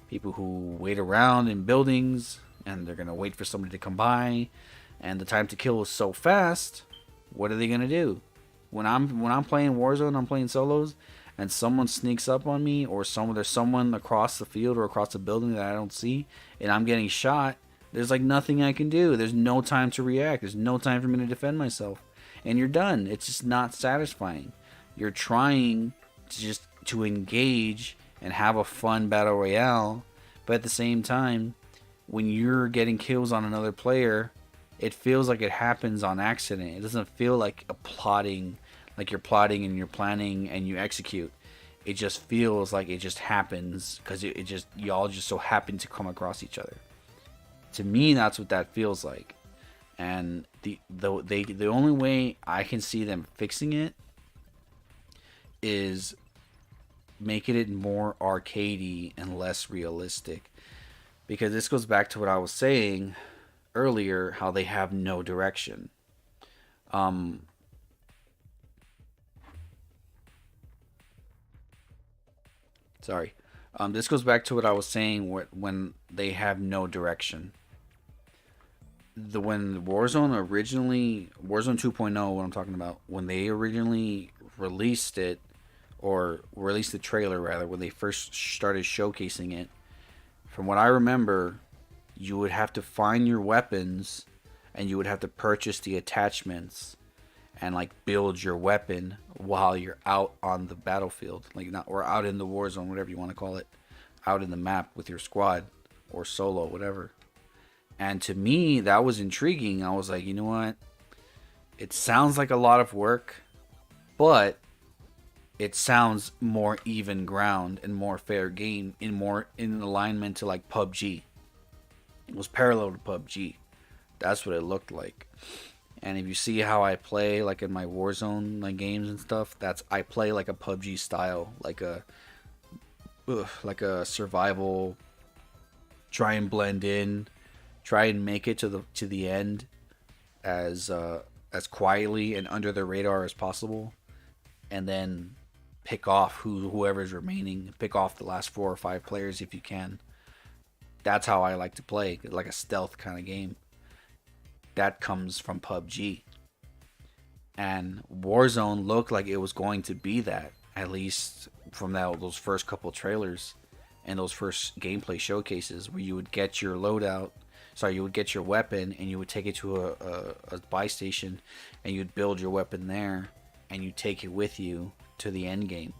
people who wait around in buildings and they're gonna wait for somebody to come by, and the time to kill is so fast. What are they gonna do? When I'm playing Warzone, I'm playing solos, and someone sneaks up on me, or there's someone across the field or across the building that I don't see, and I'm getting shot. There's like nothing I can do. There's no time to react. There's no time for me to defend myself, and you're done. It's just not satisfying. You're trying to engage and have a fun battle royale, but at the same time, when you're getting kills on another player, it feels like it happens on accident. It doesn't feel like you're plotting and you're planning and you execute. It just feels like it just happens because y'all just so happen to come across each other. To me, that's what that feels like. And the only way I can see them fixing it is making it more arcadey and less realistic. Because this goes back to what I was saying earlier, how they have no direction. This goes back to what I was saying when they have no direction. When Warzone 2.0, what I'm talking about, when they originally released it, or released the trailer rather, when they first started showcasing it, from what I remember, you would have to find your weapons, and you would have to purchase the attachments, and like build your weapon while you're out on the battlefield, or out in the war zone, whatever you want to call it, out in the map with your squad or solo, whatever. And to me, that was intriguing. I was like, you know what? It sounds like a lot of work, but it sounds more even ground and more fair game, in alignment to like PUBG. It was parallel to PUBG. That's what it looked like. And if you see how I play, like in my Warzone games and stuff, I play like a PUBG style, like a survival. Try and blend in, try and make it to the end as quietly and under the radar as possible, and then pick off whoever's remaining. Pick off the last 4 or 5 players if you can. That's how I like to play, like a stealth kind of game. That comes from PUBG. And Warzone looked like it was going to be that, at least from those first couple trailers and those first gameplay showcases, where you would get your you would get your weapon and you would take it to a buy station and you'd build your weapon there and you take it with you to the end game.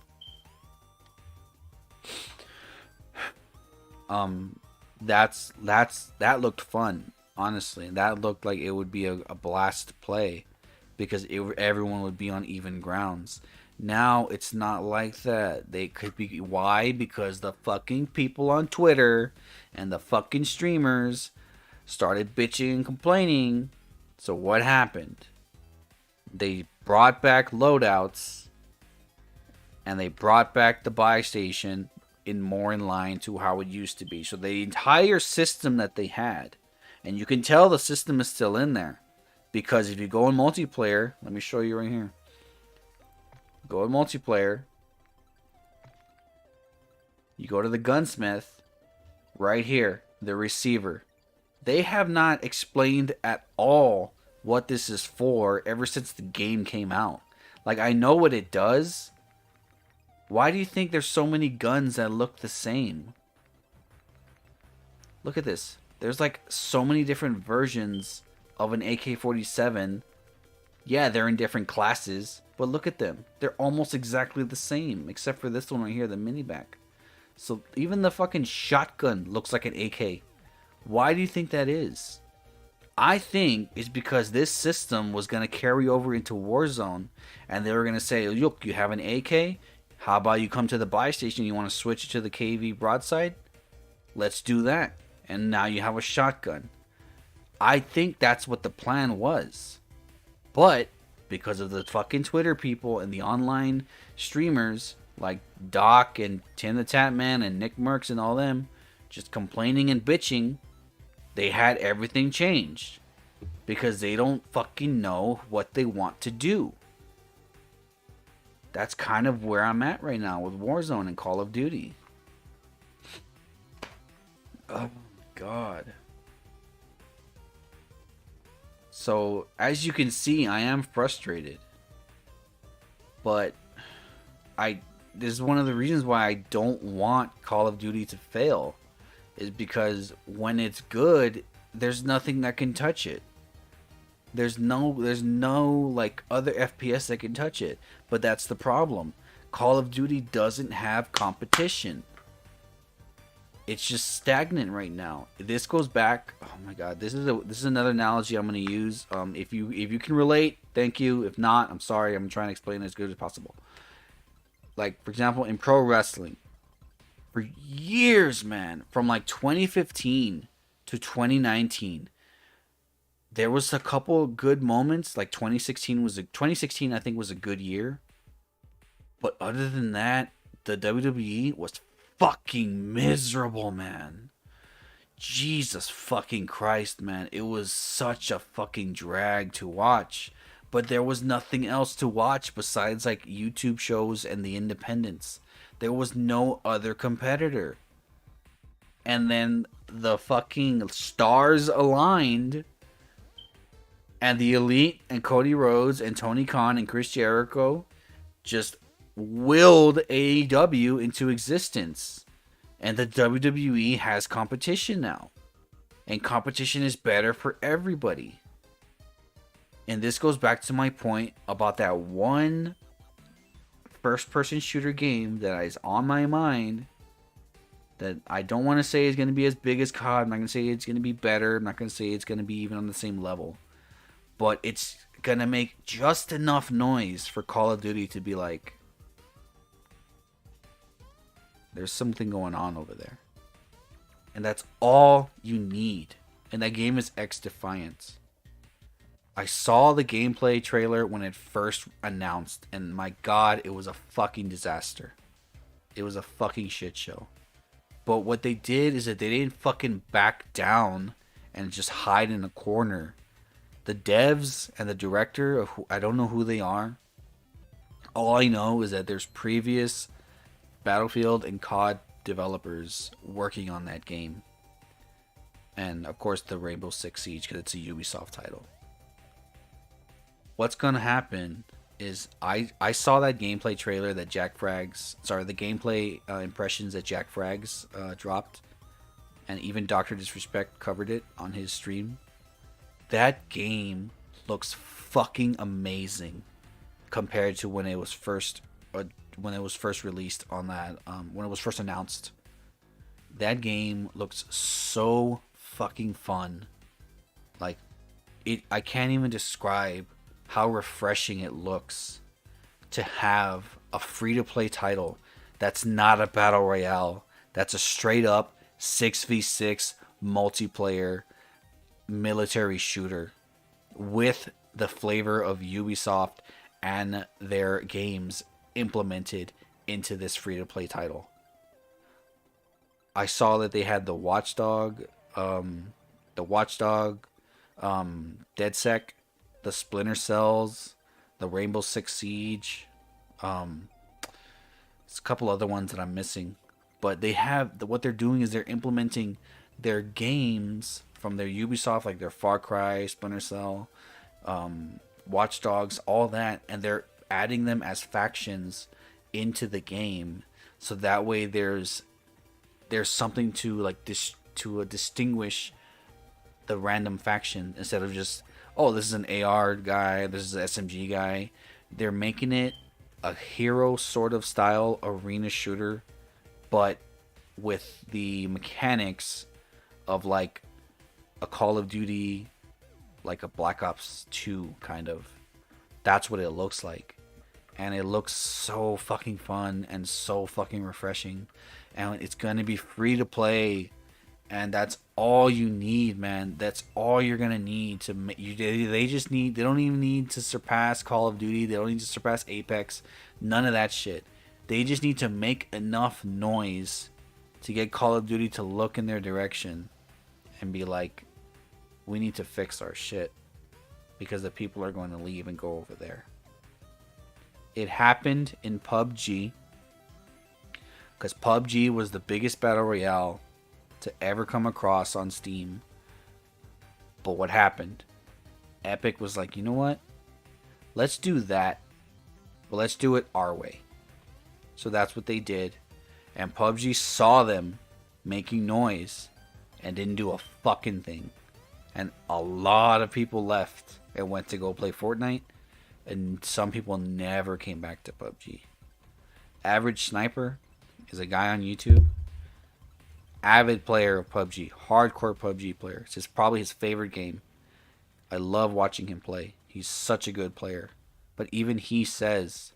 That looked fun. Honestly, that looked like it would be a blast to play, because everyone would be on even grounds. Now it's not like that. They could be. Why? Because the fucking people on Twitter and the fucking streamers started bitching and complaining. So what happened? They brought back loadouts, and they brought back the buy station more in line to how it used to be. So the entire system that they had, and you can tell the system is still in there, because if you go in multiplayer, let me show you right here. Go in multiplayer. You go to the gunsmith. Right here, the receiver. They have not explained at all what this is for ever since the game came out. Like, I know what it does. Why do you think there's so many guns that look the same? Look at this. There's like so many different versions of an AK-47. Yeah, they're in different classes, but look at them. They're almost exactly the same, except for this one right here, the mini-back. So even the fucking shotgun looks like an AK. Why do you think that is? I think it's because this system was going to carry over into Warzone, and they were going to say, look, you have an AK? How about you come to the buy station, you want to switch it to the KV broadside? Let's do that. And now you have a shotgun. I think that's what the plan was. But because of the fucking Twitter people and the online streamers like Doc and Tim the Tatman and Nick Merckx and all them just complaining and bitching, they had everything changed. Because they don't fucking know what they want to do. That's kind of where I'm at right now with Warzone and Call of Duty. Oh, God. So as you can see, I am frustrated, but I this is one of the reasons why I don't want Call of Duty to fail, is because when it's good, there's nothing that can touch it. There's no like other FPS that can touch it. But that's the problem. Call of Duty doesn't have competition. It's just stagnant right now. This goes back. Oh my god, this is another analogy I'm gonna use. If you can relate, thank you. If not, I'm sorry. I'm trying to explain it as good as possible. Like for example, in pro wrestling, for years, man, from like 2015 to 2019, there was a couple good moments. Like 2016 I think was a good year. But other than that, the WWE was fucking miserable, man. Jesus fucking Christ, man. It was such a fucking drag to watch. But there was nothing else to watch besides like YouTube shows and the independents. There was no other competitor. And then the fucking stars aligned, and the Elite and Cody Rhodes and Tony Khan and Chris Jericho just willed AEW into existence. And the WWE has competition now. And competition is better for everybody. And this goes back to my point about that one first-person shooter game that is on my mind, that I don't want to say is going to be as big as COD. I'm not going to say it's going to be better. I'm not going to say it's going to be even on the same level. But it's going to make just enough noise for Call of Duty to be like, there's something going on over there. And that's all you need. And that game is X Defiance. I saw the gameplay trailer when it first announced, and my god, it was a fucking disaster. It was a fucking shit show. But what they did is that they didn't fucking back down and just hide in a corner. The devs and the director, of I don't know who they are. All I know is that there's previous Battlefield and COD developers working on that game. And of course the Rainbow Six Siege, because it's a Ubisoft title. What's gonna happen is I saw that gameplay trailer that the gameplay impressions that Jack Frags dropped, and even Dr. Disrespect covered it on his stream. That game looks fucking amazing compared to when it was first released on that when it was first announced. That game looks so fucking fun. Like I can't even describe how refreshing it looks to have a free-to-play title that's not a battle royale, that's a straight-up 6v6 multiplayer military shooter with the flavor of Ubisoft and their games implemented into this free-to-play title. I saw that they had the Watchdog, DedSec, the Splinter Cells, the Rainbow Six Siege. There's a couple other ones that I'm missing, but they have what they're doing is they're implementing their games from their Ubisoft, like their Far Cry, Splinter Cell, Watch Dogs, all that, and they're adding them as factions into the game, so that way there's something to like distinguish the random faction, instead of just, oh, this is an AR guy, this is an SMG guy. They're making it a hero sort of style arena shooter, but with the mechanics of like a Call of Duty, like a Black Ops 2 kind of. That's what it looks like. And it looks so fucking fun and so fucking refreshing. And it's going to be free to play. And that's all you need, man. That's all you're going to need to make you. They don't even need to surpass Call of Duty. They don't need to surpass Apex. None of that shit. They just need to make enough noise to get Call of Duty to look in their direction and be like, we need to fix our shit, because the people are going to leave and go over there. It happened in PUBG, because PUBG was the biggest battle royale to ever come across on Steam. But what happened? Epic was like, you know what? Let's do that, but let's do it our way. So that's what they did. And PUBG saw them making noise and didn't do a fucking thing. And a lot of people left and went to go play Fortnite. And some people never came back to PUBG. Average Sniper is a guy on YouTube. Avid player of PUBG. Hardcore PUBG player. It's probably his favorite game. I love watching him play. He's such a good player. But even he says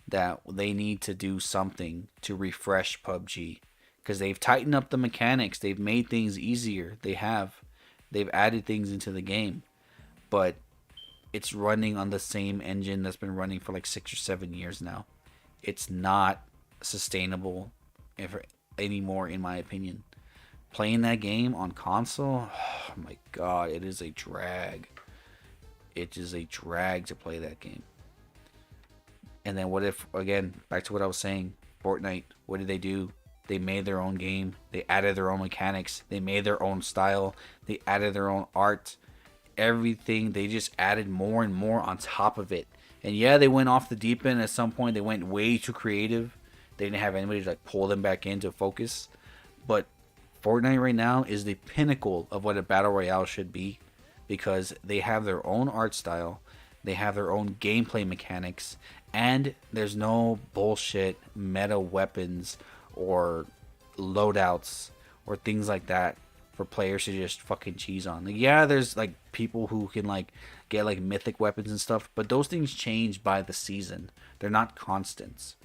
that they need to do something to refresh PUBG. Because they've tightened up the mechanics. They've made things easier. They've added things into the game. But it's running on the same engine that's been running for like 6 or 7 years now. It's not sustainable anymore, in my opinion. Playing that game on console, oh my god, it is a drag. It is a drag to play that game. And then what if, again, back to what I was saying, Fortnite, what did they do? They made their own game. They added their own mechanics. They made their own style. They added their own art. Everything, they just added more and more on top of it. And yeah, they went off the deep end at some point. They went way too creative. They didn't have anybody to like pull them back into focus. But Fortnite right now is the pinnacle of what a battle royale should be, because they have their own art style, they have their own gameplay mechanics, and there's no bullshit meta weapons or loadouts or things like that for players to just fucking cheese on. Like, yeah, there's like people who can like get like mythic weapons and stuff, but those things change by the season. They're not constants.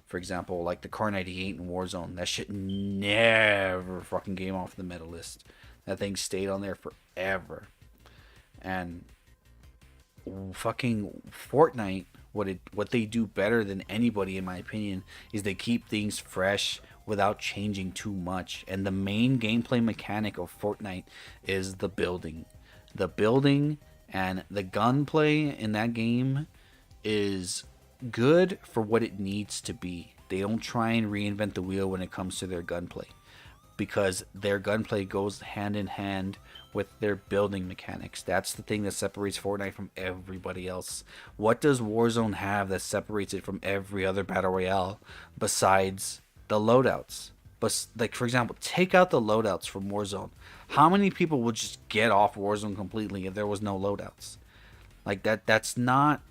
For example, like the Car 98 in Warzone, that shit never fucking came off the meta list. That thing stayed on there forever. And fucking Fortnite, what they do better than anybody, in my opinion, is they keep things fresh without changing too much. And the main gameplay mechanic of Fortnite is the building. The building and the gunplay in that game is good for what it needs to be. They don't try and reinvent the wheel when it comes to their gunplay, because their gunplay goes hand in hand with their building mechanics. That's the thing that separates Fortnite from everybody else. What does Warzone have that separates it from every other battle royale besides the loadouts? But like, for example, take out the loadouts from Warzone. How many people would just get off Warzone completely if there was no loadouts? Like that's not,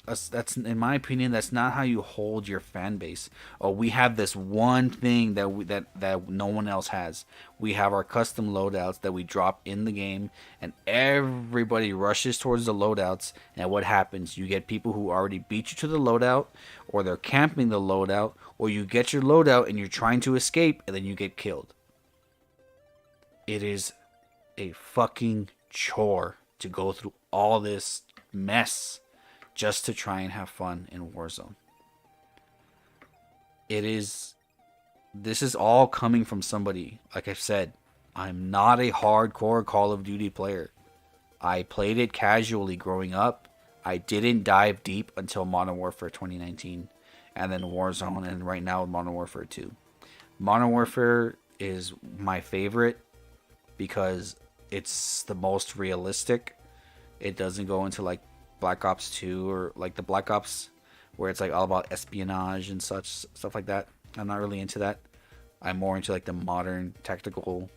that's, in my opinion, that's not how you hold your fan base. Oh, we have this one thing that no one else has. We have our custom loadouts that we drop in the game, and everybody rushes towards the loadouts. And what happens? You get people who already beat you to the loadout, or they're camping the loadout, or you get your loadout and you're trying to escape, and then you get killed. It is a fucking chore to go through all this mess just to try and have fun in Warzone. This is all coming from somebody. Like I've said, I'm not a hardcore Call of Duty player. I played it casually growing up. I didn't dive deep until Modern Warfare 2019, and then Warzone, and right now with Modern Warfare 2. Modern Warfare is my favorite because it's the most realistic. It doesn't go into like Black Ops 2 or like the Black Ops where it's like all about espionage and such stuff like that. I'm not really into that. I'm more into like the modern tactical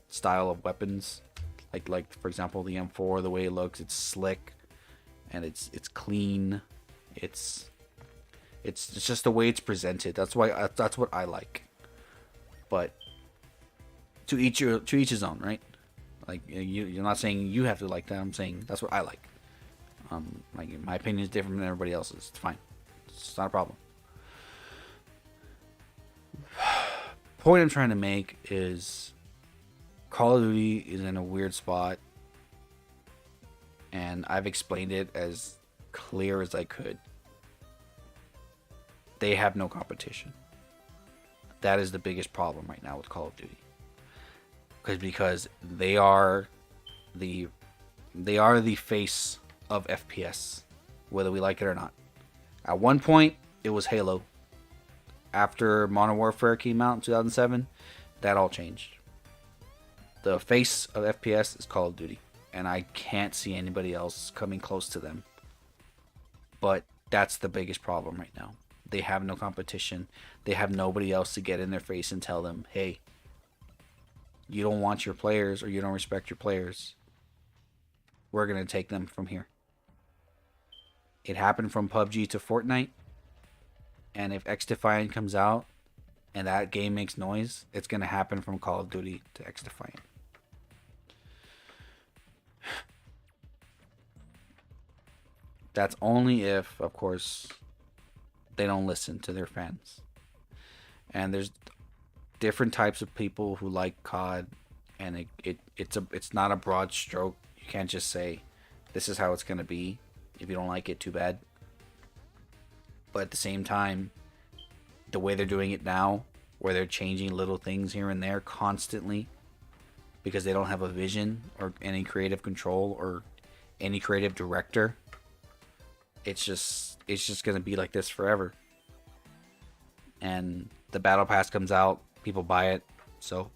style of weapons. Like for example, the M4, the way it looks, it's slick and it's clean. It's just the way it's presented. That's what I like. But to each his own, right? Like, you're not saying you have to like that. I'm saying that's what I like. Like, my opinion is different than everybody else's. It's fine. It's not a problem. Point I'm trying to make is Call of Duty is in a weird spot, and I've explained it as clear as I could. They have no competition. That is the biggest problem right now with Call of Duty. Because they are the face of FPS, whether we like it or not. At one point, it was Halo. After Modern Warfare came out in 2007, that all changed. The face of FPS is Call of Duty, and I can't see anybody else coming close to them. But that's the biggest problem right now. They have no competition. They have nobody else to get in their face and tell them, hey, you don't want your players or you don't respect your players. We're going to take them from here. It happened from PUBG to Fortnite. And if X-Defiant comes out and that game makes noise, it's going to happen from Call of Duty to X-Defiant. That's only if, of course, they don't listen to their fans. And there's different types of people who like COD, and it's not a broad stroke. You can't just say this is how it's going to be. If you don't like it, too bad. But at the same time, the way they're doing it now, where they're changing little things here and there constantly because they don't have a vision or any creative control or any creative director, it's just going to be like this forever. And the battle pass comes out, people buy it. So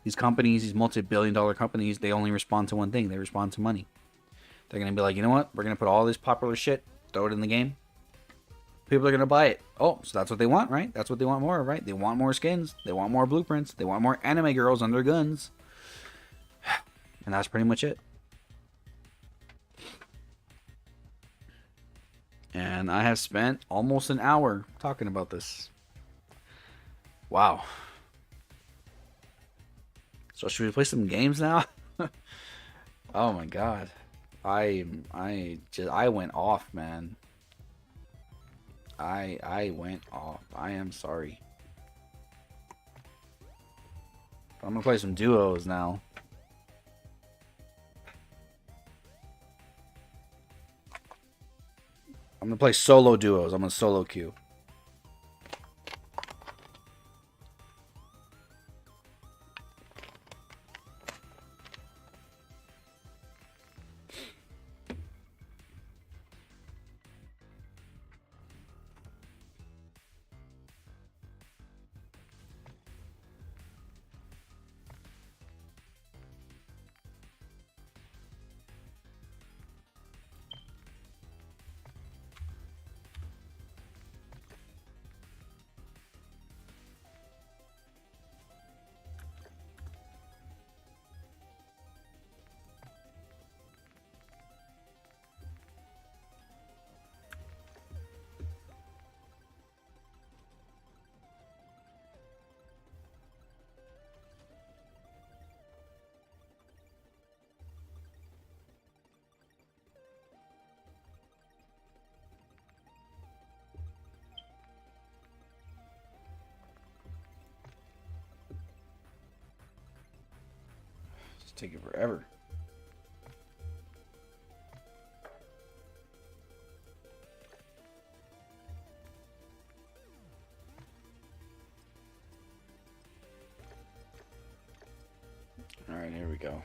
these companies, these multi-billion-dollar companies, they only respond to one thing. They respond to money. They're going to be like, you know what? We're going to put all this popular shit, throw it in the game. People are going to buy it. Oh, so that's what they want, right? That's what they want more of, right? They want more skins. They want more blueprints. They want more anime girls on their guns. And that's pretty much it. And I have spent almost an hour talking about this. Wow. So should we play some games now? Oh my god. I went off, man. I went off. I am sorry. I'm gonna play some duos now. I'm gonna play solo duos. I'm gonna solo queue. It's taking forever. All right, here we go.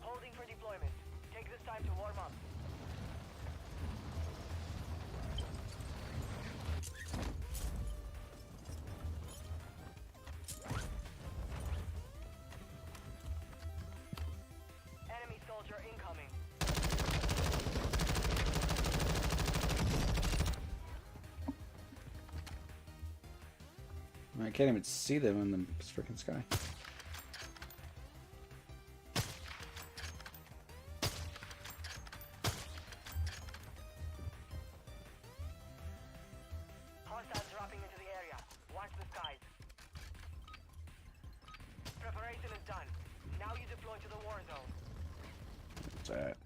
Holding for deployment. Take this time to warm up. Enemy soldier incoming. I can't even see them in the freaking sky. Hostiles dropping into the area. Watch the skies. Preparation is done. Now you deploy to the war zone. What's that?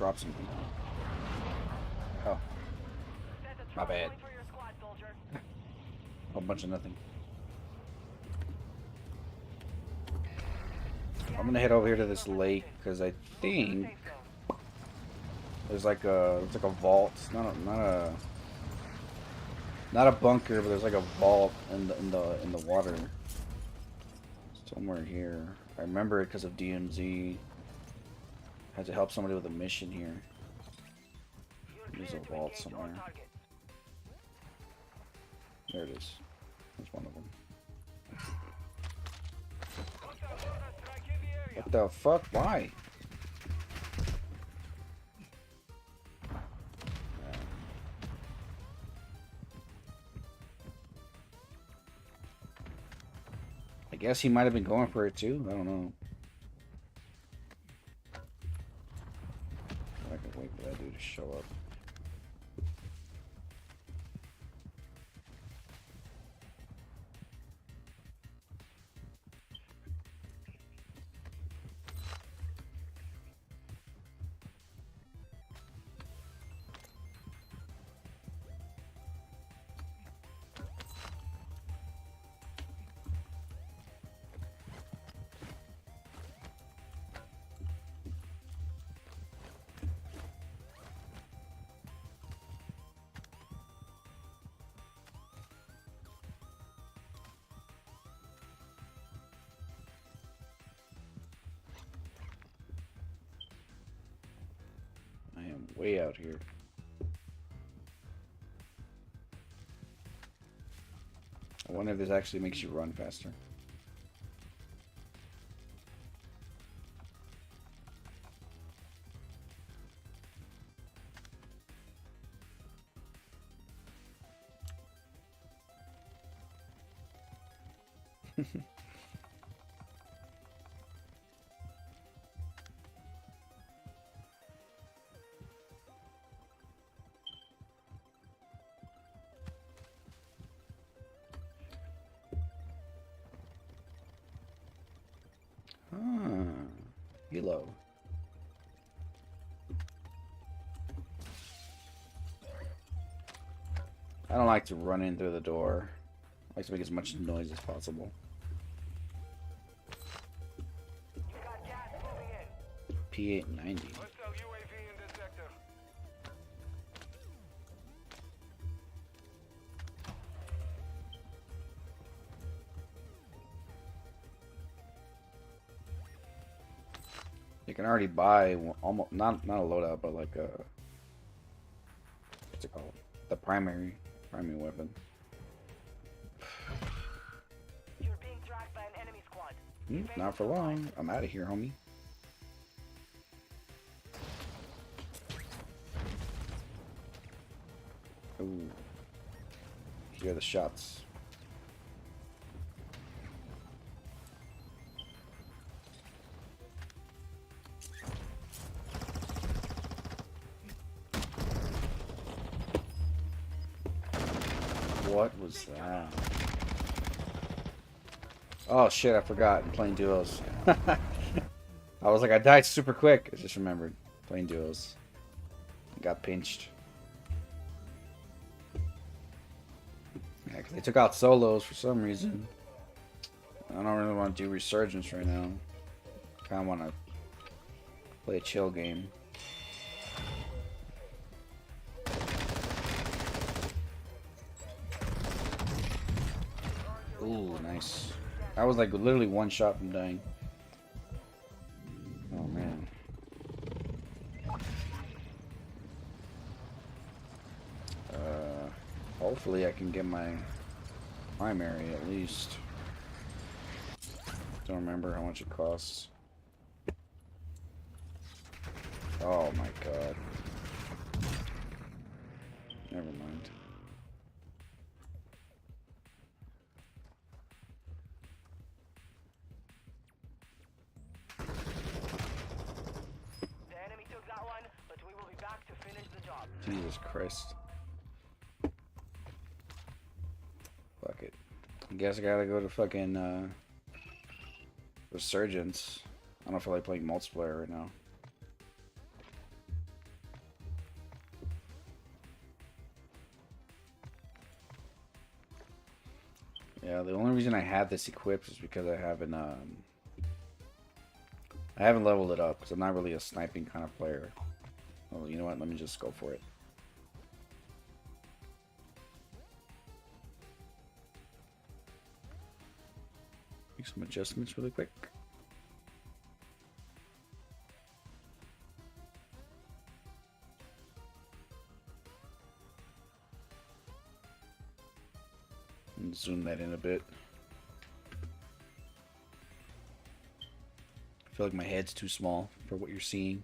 drop something. Oh, Set a my drop bad. point for your squad, soldier. A whole bunch of nothing. I'm gonna head over here to this lake because I think Safe zone. there's like a vault. It's not a bunker, but there's like a vault in the water somewhere here. I remember it because of DMZ. Had to help somebody with a mission here. You're There's clear a to vault engage all somewhere. targets. There it is. There's one of them. Hostile mortar strike in the area. What the fuck? Why? I guess he might have been going for it too. I don't know. I can wait for that dude to show up. I am way out here. I wonder if this actually makes you run faster. Hilo. I don't like to run in through the door. I like to make as much noise as possible. You got gas moving in. P890. Hostile UAV in this sector. You can already buy almost not a loadout, but like a what's it called? The primary weapon. You're being tracked by an enemy squad. Not for long. I'm out of here, homie. Ooh. Hear the shots. What was that? Oh shit, I forgot. I'm playing duos. I was like, I died super quick. I just remembered. Playing duos. Got pinched. Yeah, because they took out solos for some reason. I don't really want to do resurgence right now. Kind of want to play a chill game. Ooh, nice. I was like literally one shot from dying. Oh man. Hopefully I can get my primary at least. Don't remember how much it costs. Oh my god. Never mind. The enemy took that one, but we will be back to finish the job. Jesus Christ. Fuck it. I guess I gotta go to fucking Resurgence. I don't feel like playing multiplayer right now. Yeah, the only reason I had this equipped is because I haven't leveled it up because I'm not really a sniping kind of player. Oh, you know what? Let me just go for it. Make some adjustments really quick. And zoom that in a bit. I feel like my head's too small for what you're seeing.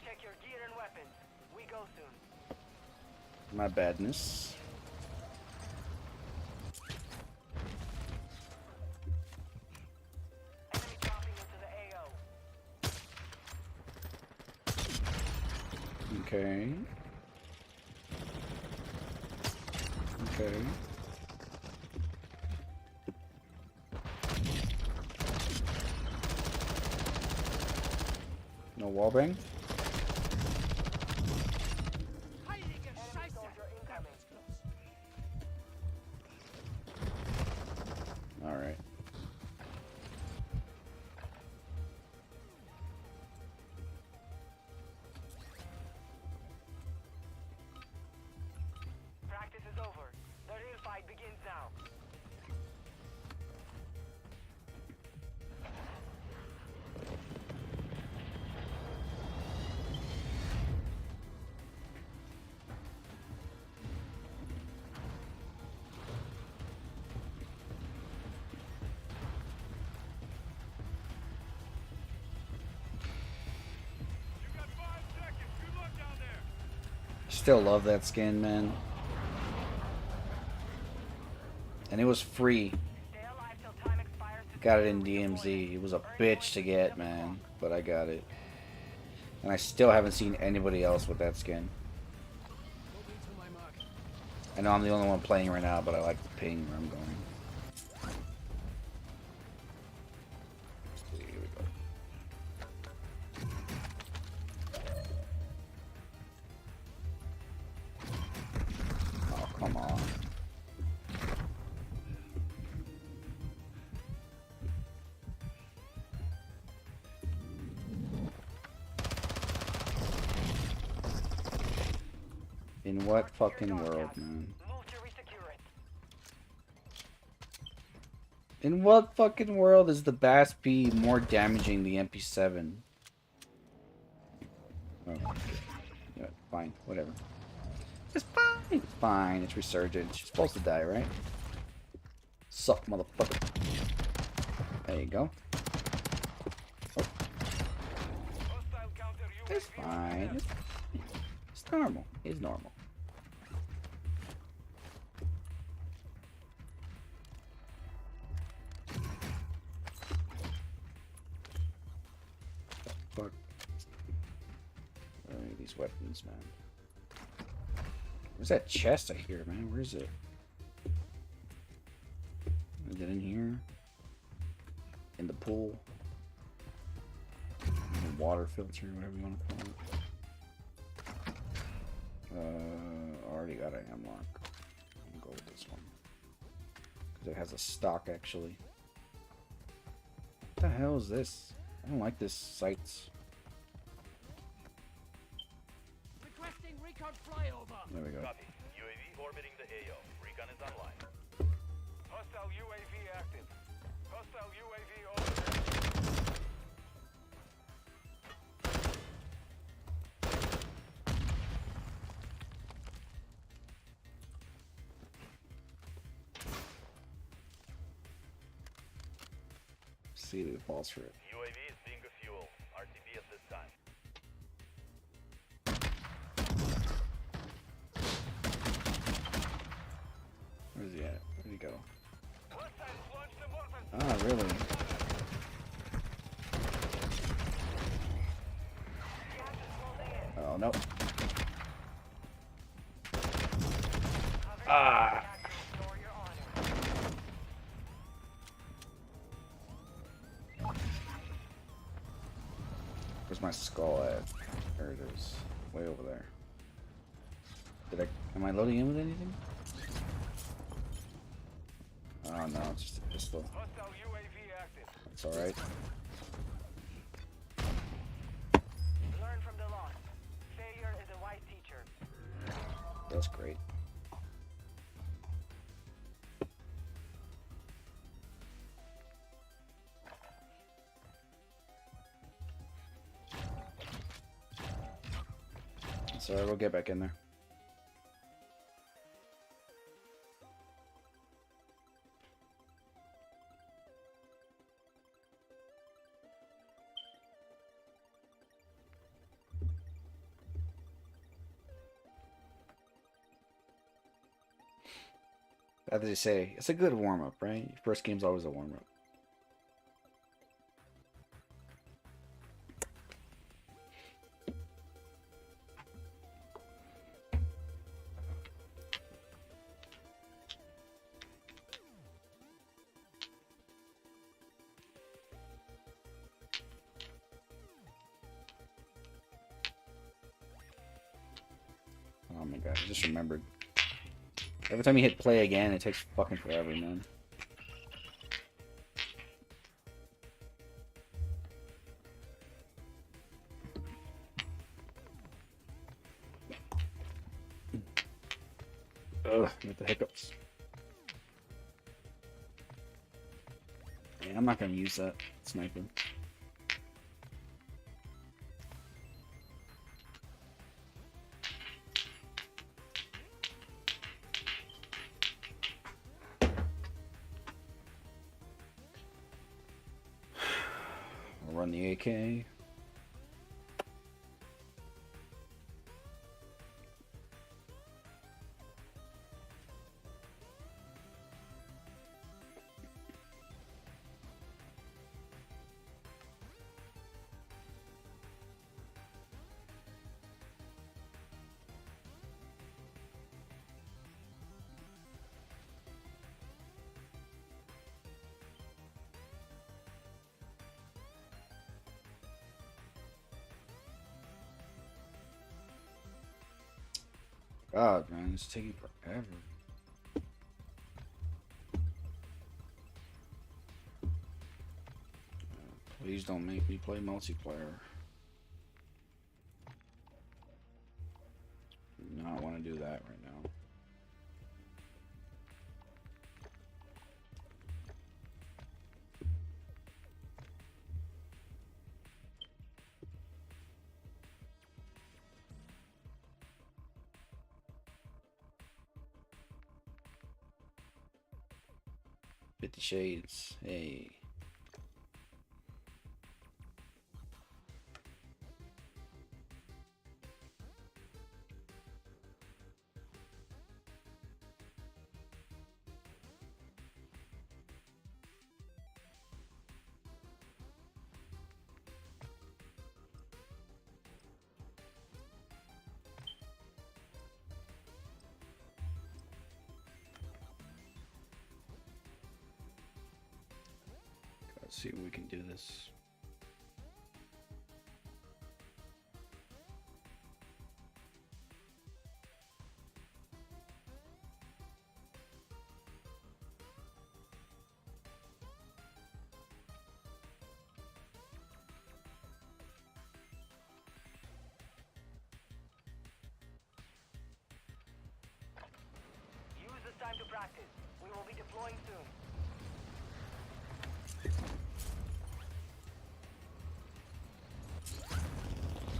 Check your gear and weapons. We go soon. My badness. Enemy dropping into the AO. Okay. Okay. No wallbang? Enemy soldier incoming. Alright. Practice is over. The real fight begins now. Still love that skin, man. And it was free. Stay alive till time expires to Got it in DMZ. It was a bitch to get, man. But I got it. And I still haven't seen anybody else with that skin. I know I'm the only one playing right now, but I like the ping where I'm going. Here we go. Oh, come on. In what fucking world, man? move to resecure it. In what fucking world is the Bass P more damaging the MP7? Oh, yeah, fine, whatever. It's fine. It's fine. It's resurgent. She's supposed to die, right? Suck, motherfucker. There you go. Oh, Hostile counter it's UAV fine. It's normal. It's normal. Fuck. Where are these weapons, man? Where's that chest I hear, man? Where is it? Is it in here? In the pool? In the water filter, whatever you want to call it. Already got an unlock. I'm gonna go with this one. Because it has a stock, actually. What the hell is this? I don't like this sights. Requesting recon flyover. There we go. Copy. UAV orbiting the AO. Recon is online. Hostile UAV active. Hostile UAV over there. See the balls for it. UAV is being a fuel. RTB at this time. Where's he at? Where'd he go? Hostiles launched a mortar. Ah, really? Gas is closing in. Oh, no. Cover Ah. your back and restore your honor. Where's my skull at? There it is. Way over there. Am I loading in with anything? Oh no, it's just a pistol. Hostile UAV active. It's alright. Learn from the loss. Failure is a wise teacher. That's great. So we'll get back in there. As they say, it's a good warm-up, right? Your first game's always a warm-up. Oh my god, I just remembered. Every time you hit play again, it takes fucking forever, man. Ugh, with the hiccups. Yeah, I'm not gonna use that sniper. I'll run the AK. God, man, it's taking forever. Please don't make me play multiplayer. Do not want to do that right now. Fifty Shades, hey. Let's see if we can do this. distracted. We will be deploying soon.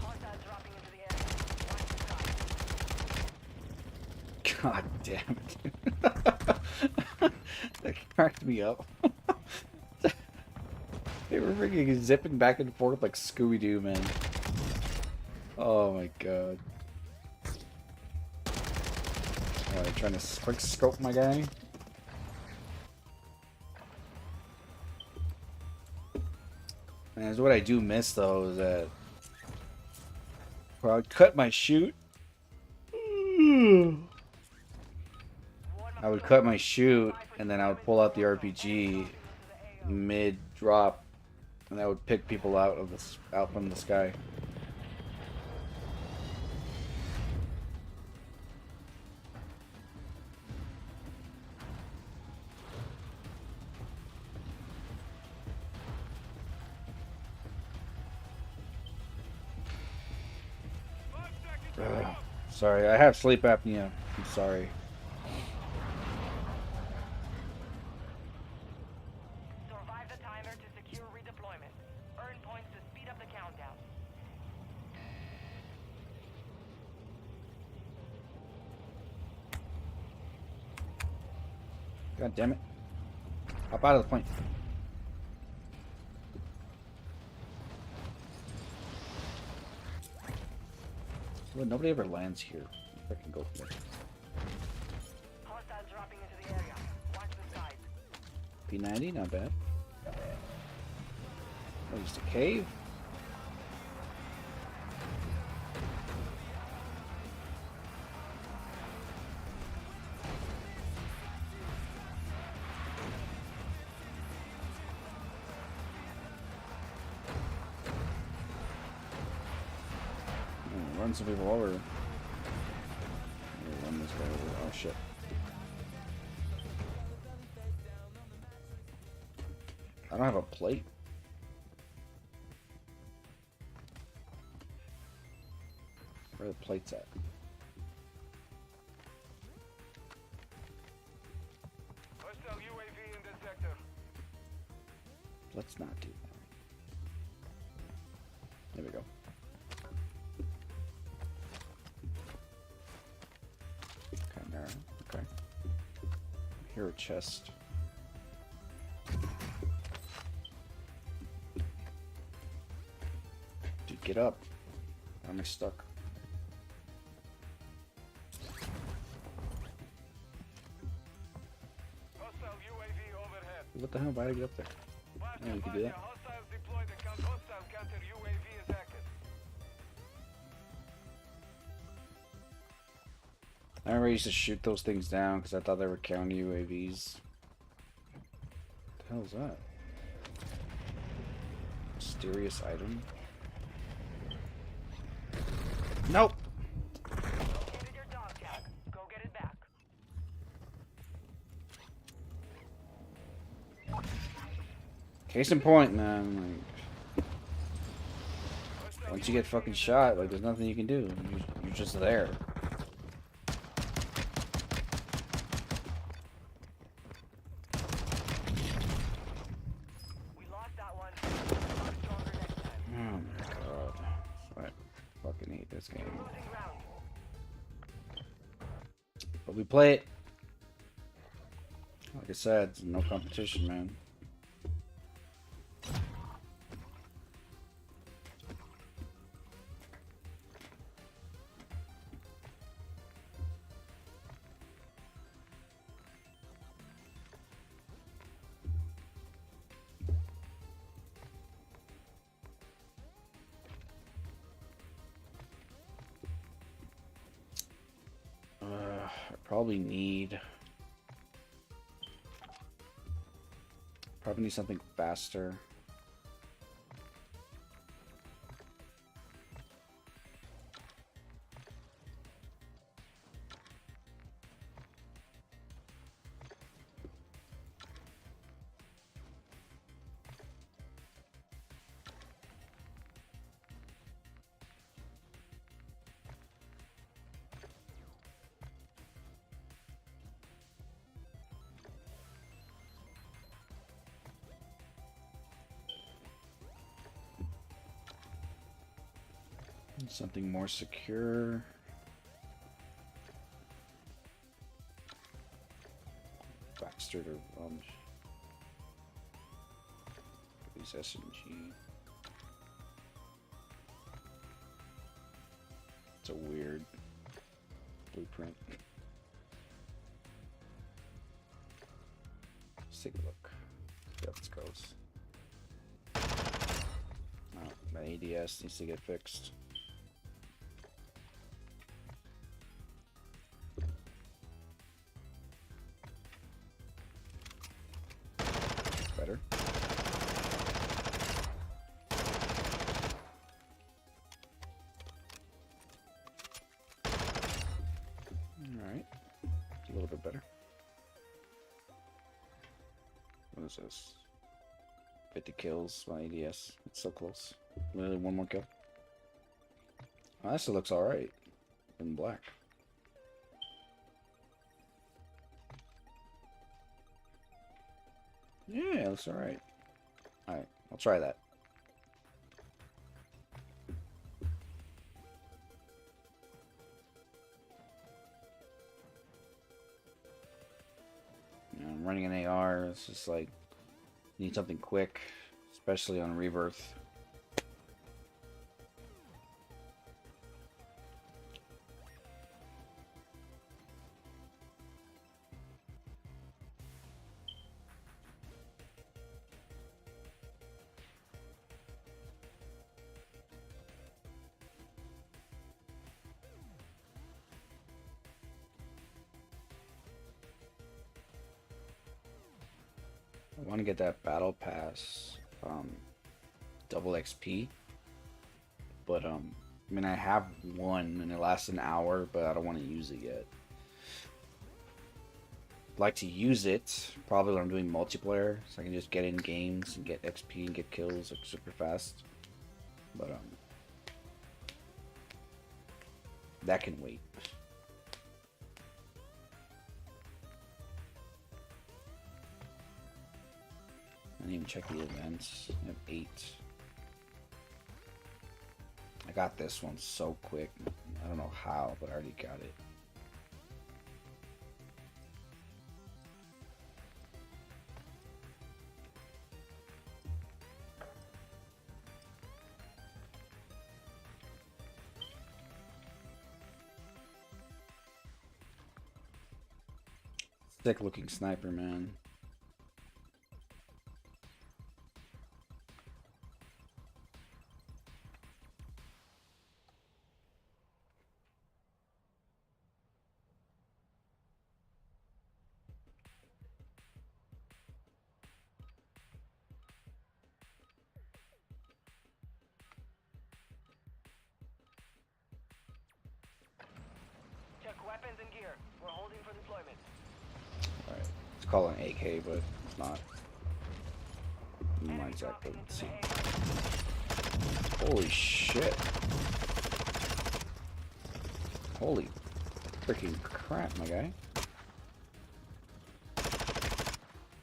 Hostiles dropping into the area. Watch the sky. God damn it. That cracked me up. They were freaking zipping back and forth like Scooby-Doo, man. Oh my god. Oh, they're trying to quick scope my guy. And that's what I do miss though, is that I would cut my shoot. I would cut my shoot and then I would pull out the RPG mid drop and I would pick people out of this out from the sky. Ugh. Sorry, I have sleep apnea. I'm sorry. Survive the timer to secure redeployment. Earn points to speed up the countdown. God damn it. Hop out of the plane. Well, nobody ever lands here. Freaking go for it. Hostiles dropping into the area. Watch the skies. P90, not bad. Oh, just a cave? Run some people over. Run this guy over. Oh shit. I don't have a plate. Where are the plates at? Hostile UAV in the sector. Let's not do that. There we go. Chimera. Okay. Here a chest. Dude, get up. Why am I stuck? Hostile UAV overhead. What the hell? Why did I get up there? Oh, you can do that. Hostiles deployed. Hostile counter UAV is active. I remember I used to shoot those things down because I thought they were counter UAVs. What the hell is that? Mysterious item? Nope! Located your dog tag. Go get it back. Case in point, man. Like, once you get fucking shot, like, there's nothing you can do. You're just there. We lost that one. Much stronger next time. Oh my god. I fucking hate this game. Losing ground. But we play it. Like I said, it's no competition, man. I probably need something faster. Something more secure. Baxter to use SMG. It's a weird blueprint. Let's take a look. See how this goes. Oh, my ADS needs to get fixed. Better. Alright. A little bit better. What is this? 50 kills, my ADS. It's so close. Literally one more kill. Oh, that still looks alright. In black. Yeah, it looks alright. Alright, I'll try that. You know, I'm running an AR, it's just like, need something quick, especially on Rebirth. I want to get that battle pass, double XP, but I mean I have one and it lasts an hour, but I don't want to use it yet. I'd like to use it probably when I'm doing multiplayer, so I can just get in games and get XP and get kills like super fast. But that can wait. I didn't even check the events. I have 8. I got this one so quick. I don't know how, but I already got it. Sick looking sniper, man. Check weapons and gear. We're holding for deployment. Alright. It's called an AK, but it's not. Enemy Mine's dropping active. Let's into see. the AO. Holy shit. Holy freaking crap, my guy.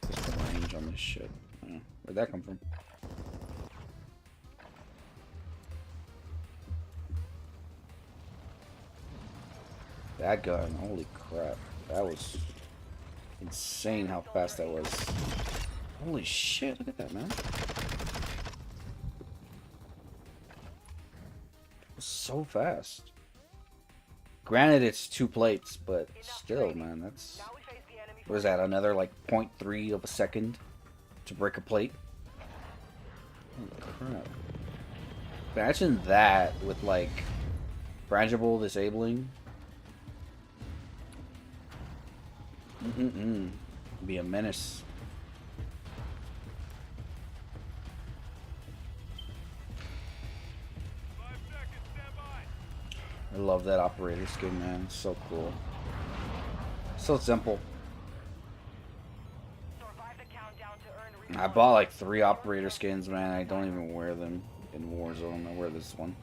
What's the range on this shit? Where'd that come from? That gun, holy crap. That was insane how fast that was. Holy shit, look at that, man. It was so fast. Granted, it's 2 plates, but still, man, that's... Now we face the enemy. What is that, another like 0.3 of a second to break a plate? Holy crap. Imagine that with like frangible disabling. Be a menace. I love that operator skin, man. It's so cool. So simple. Survive the countdown to earn I bought like 3 operator skins, man. I don't even wear them in Warzone. I wear this one.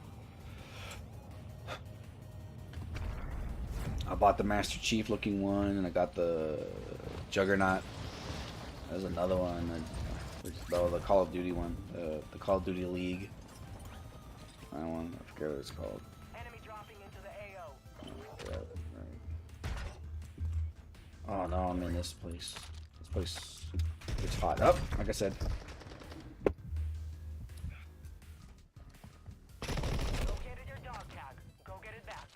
I bought the Master Chief looking one, and I got the Juggernaut. There's another one. The Call of Duty one. The Call of Duty League. That one, I forget what it's called. Enemy dropping into the AO. Yeah, right. Oh no, I'm in this place. This place gets hot. Up, like I said. Located your dog tag. Go get it back.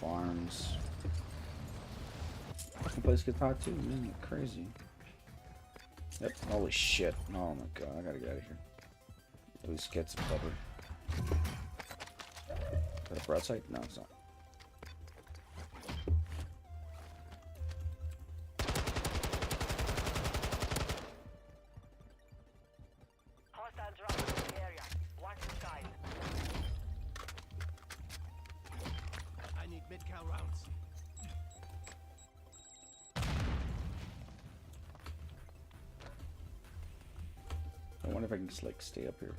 Farms. The place gets hot too, man. Crazy. Yep. Holy shit. Oh my god, I gotta get out of here. At least get some cover. Is that a broadside? No, it's not. Hostile dropping into the area. Watch the skies. I need mid-cal rounds. I wonder if I can just like stay up here.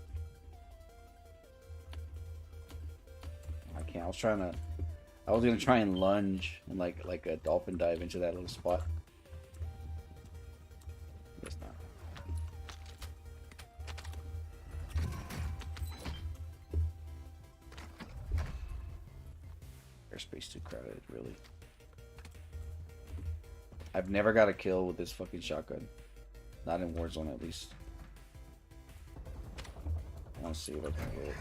I can't. I was gonna try and lunge and like a dolphin dive into that little spot. Guess not. Airspace too crowded, really. I've never got a kill with this fucking shotgun. Not in Warzone, at least. I want to see if I can get it.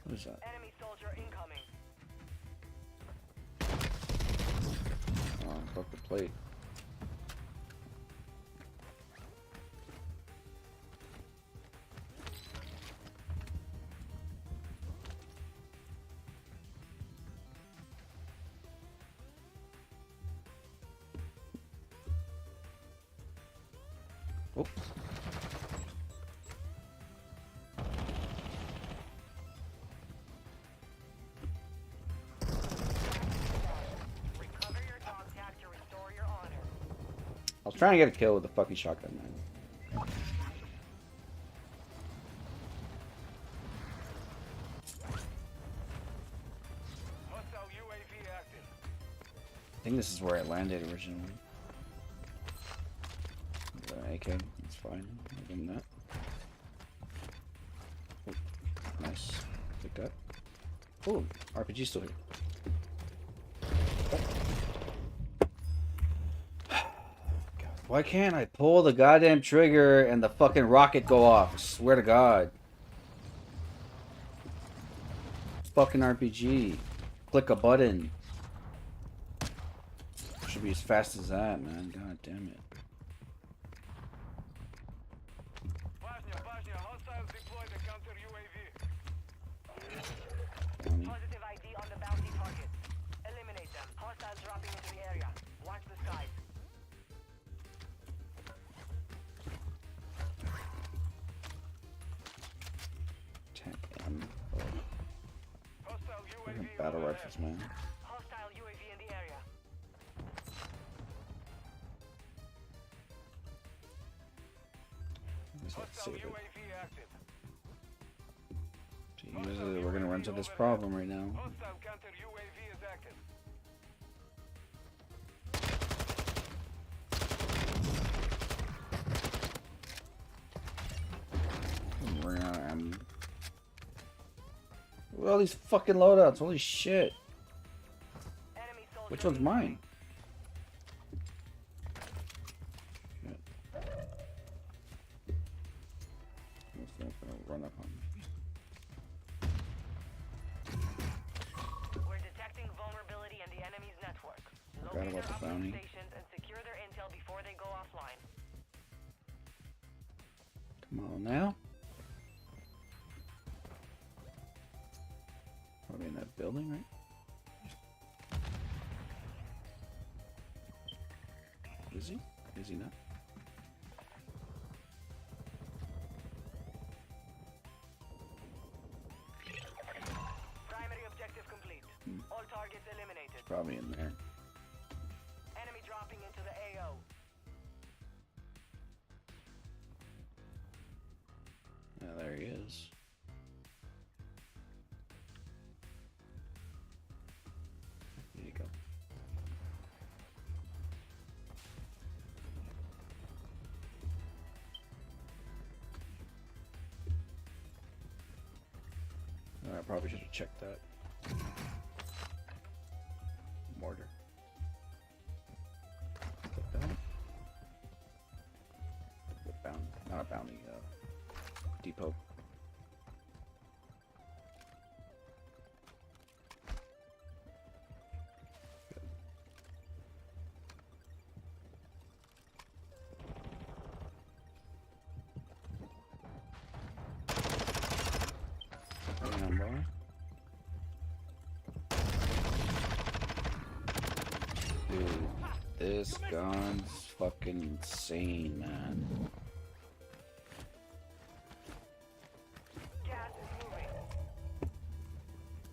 What is that? Enemy soldier incoming. Oh, fuck the plate. Oh. Recover your dog tag to restore your honor. I was trying to get a kill with the fucking shotgun, man. Hostile UAV active. I think this is where I landed originally. AK, that's fine. Other than that. Oh, nice. Pick that. Oh, RPG still here. God, why can't I pull the goddamn trigger and the fucking rocket go off? I swear to God. Fucking RPG. Click a button. Should be as fast as that, man. God damn it. Важня, hostiles deploy the counter UAV. Bounty. Positive ID on the bounty target. Eliminate them. Hostiles dropping into the area. Watch the skies. Tank M. Hostile Fucking UAV battle overhead. rifles, man. Hostile UAV in the area. Just have to Hostile save it. UAV active. Jesus, we're gonna run into this problem right now. Hostile counter UAV is active. We're gonna Look at all these fucking loadouts. Holy shit. Enemy soldier. Which one's mine? Shit. What's that gonna run up on me? We're detecting vulnerability in the enemy's network. Forgot Locate about their the uplink bounty. stations and secure their intel before they go offline. Come on now. Probably in that building, right? Is he? Is he not? Primary objective complete. All targets eliminated. Probably in there. Enemy dropping into the AO. Yeah, there he is. I probably should have checked that. Mortar. Click that. What bounty? Not a bounty, depot. Damn, boy. Dude, this gun's fucking insane, man. Gas is moving.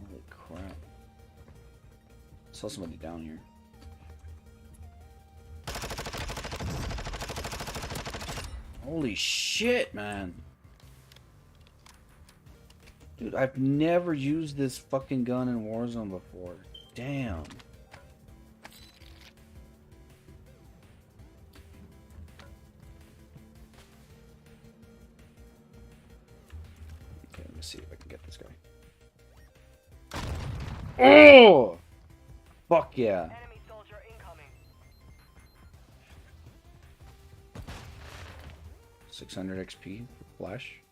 Holy crap. Saw somebody down here. Holy shit, man. Dude, I've never used this fucking gun in Warzone before. Damn. Okay, let me see if I can get this guy. Oh! Fuck yeah. Enemy soldier incoming. 600 XP. Flash.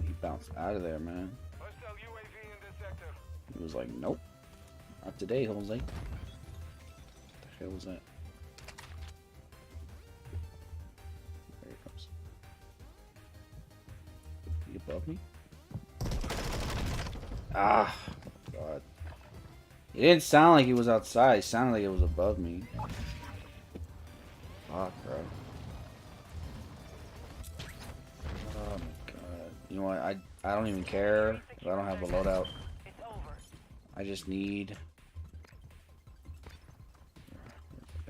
He bounced out of there, man. Hostile UAV in this sector. He was like, nope. Not today, Jose. What the hell was that? There he comes. He above me? Ah, God. It didn't sound like he was outside. It sounded like it was above me. Fuck, bro. Oh my God. You know what? I don't even care if I don't have a loadout. It's over. I just need...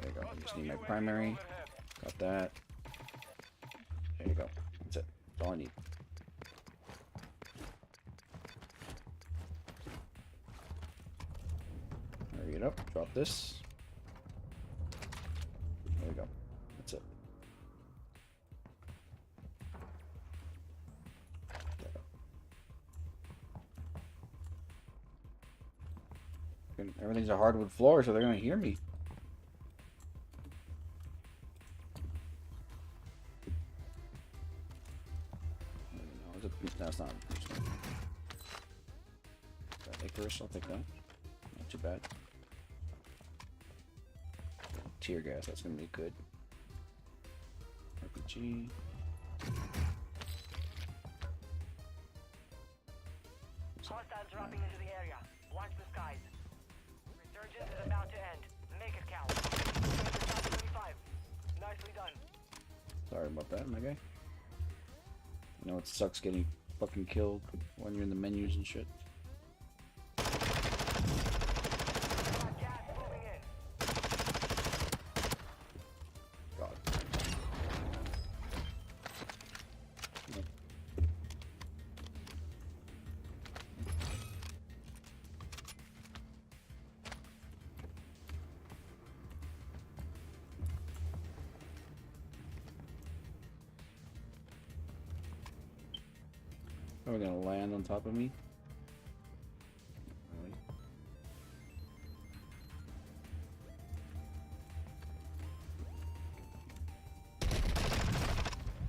There you go. I just need my primary. Got that. There you go. That's it. That's all I need. Hurry it up. Drop this. There we go. That's it. Everything's a hardwood floor, so they're gonna hear me. No, that's not. Icarus, I'll take that. Not too bad. Tear gas, that's gonna be good. RPG. Hostiles dropping into the area. Watch the skies. Resurgence is about to end. Make it count. 35. Nicely done. Sorry about that, my guy. You know it sucks getting fucking killed when you're in the menus and shit. Got gas moving in. God. Are we gonna land on top of me? Really?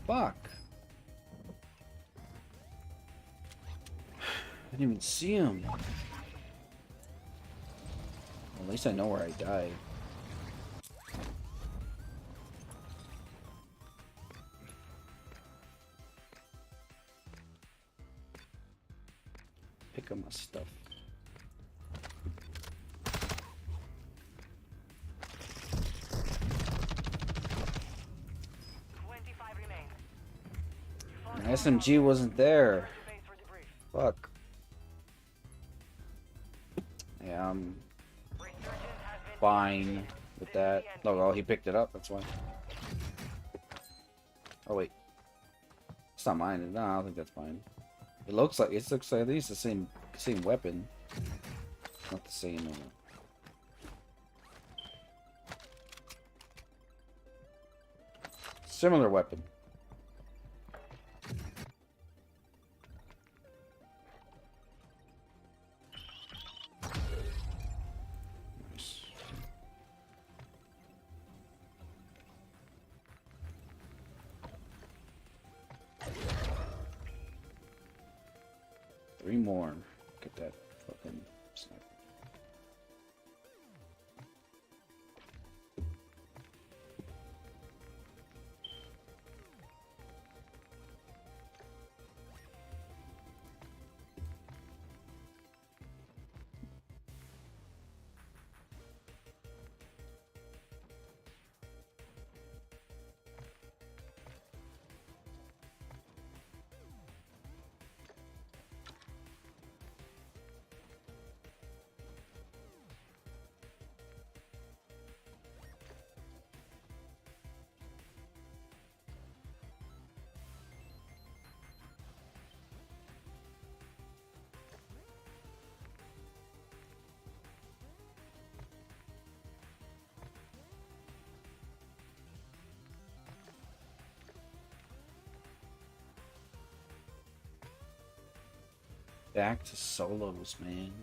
Fuck! I didn't even see him. Well, at least I know where I died. Pick up my stuff. My SMG wasn't there. Fuck. Yeah, I'm fine with that. Oh, well, he picked it up, that's why. Oh, wait. It's not mine. No, I don't think that's mine. It looks like at least the same weapon. Not the same Similar weapon. Nice. Three more. Get that fucking sniper. Back to solos, man.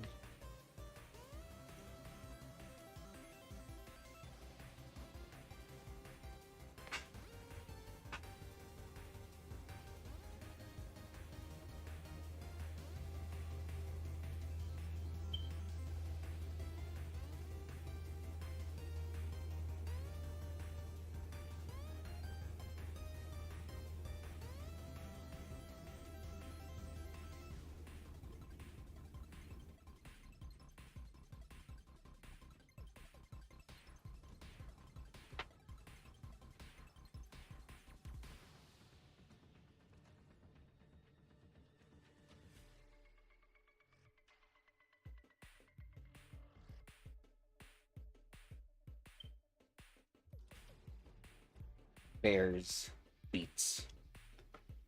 Bears beats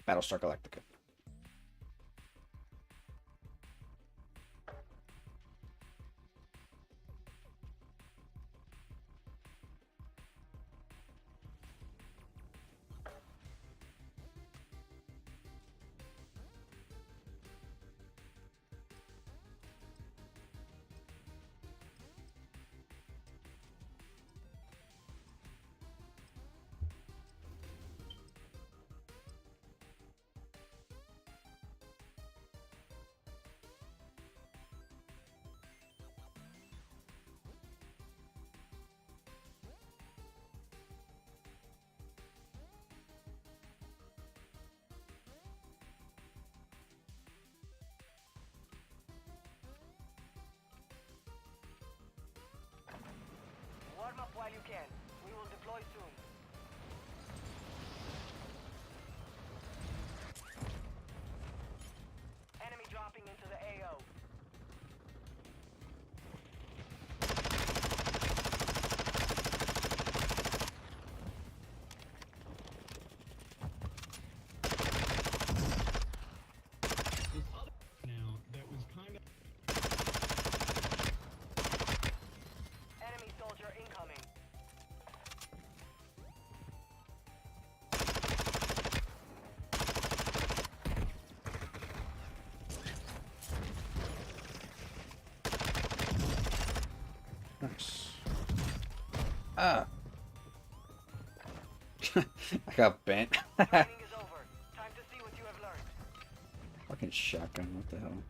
Battlestar Galactica. Warm up while you can. We will deploy soon. Enemy dropping into the AO. Now, that was kind of... Enemy soldier incoming. Nice. Ah. I got bent. Training is over. Time to see what you have learned. Fucking shotgun, what the hell?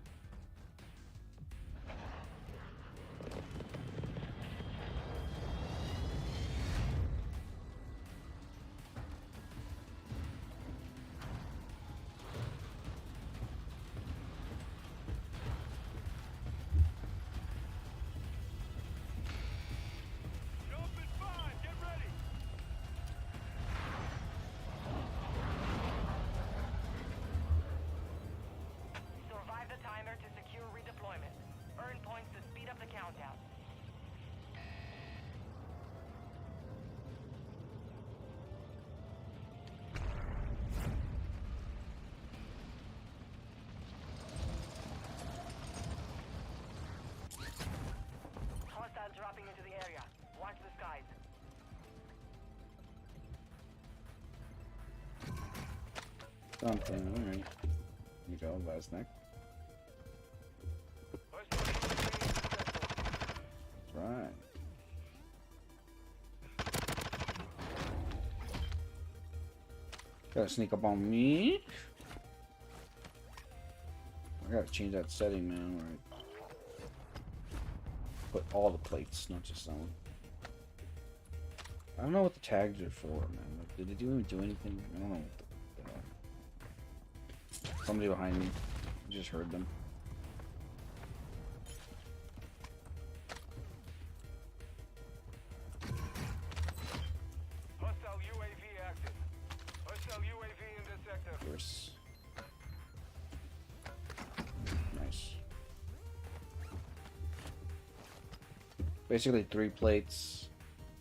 Jump in 5, get ready! Survive the time something. Alright. Here you go, last neck. That's right. Gotta sneak up on me. I gotta change that setting, man. Where I put all the plates, not just some. I don't know what the tags are for, man. Like, did they even do anything? I don't know what the somebody behind me. I just heard them. Hostile UAV active. Hostile UAV in the sector. Yes. Nice. Basically 3 plates,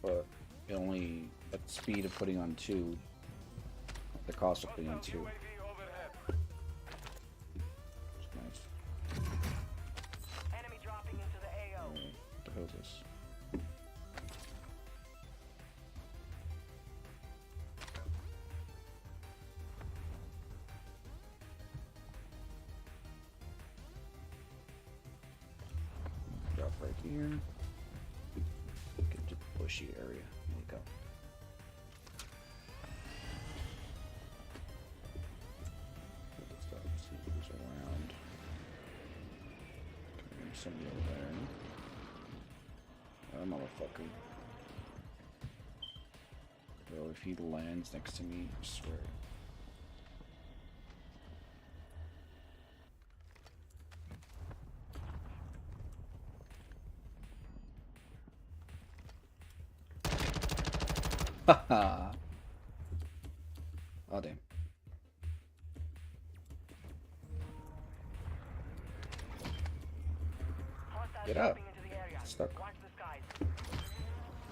but it only at the speed of putting on 2. The cost of putting on 2. UAV overhead. It's nice. Enemy dropping into the AO. What the hell is this? Drop right here. Get to the bushy area. There you go. Put this up, see who's around. Okay, there's somebody over there. That motherfucker. Bro, if he lands next to me, I swear. Haha. Oh damn. Hostiles Get up. dropping into the area. Stuck. Watch the skies.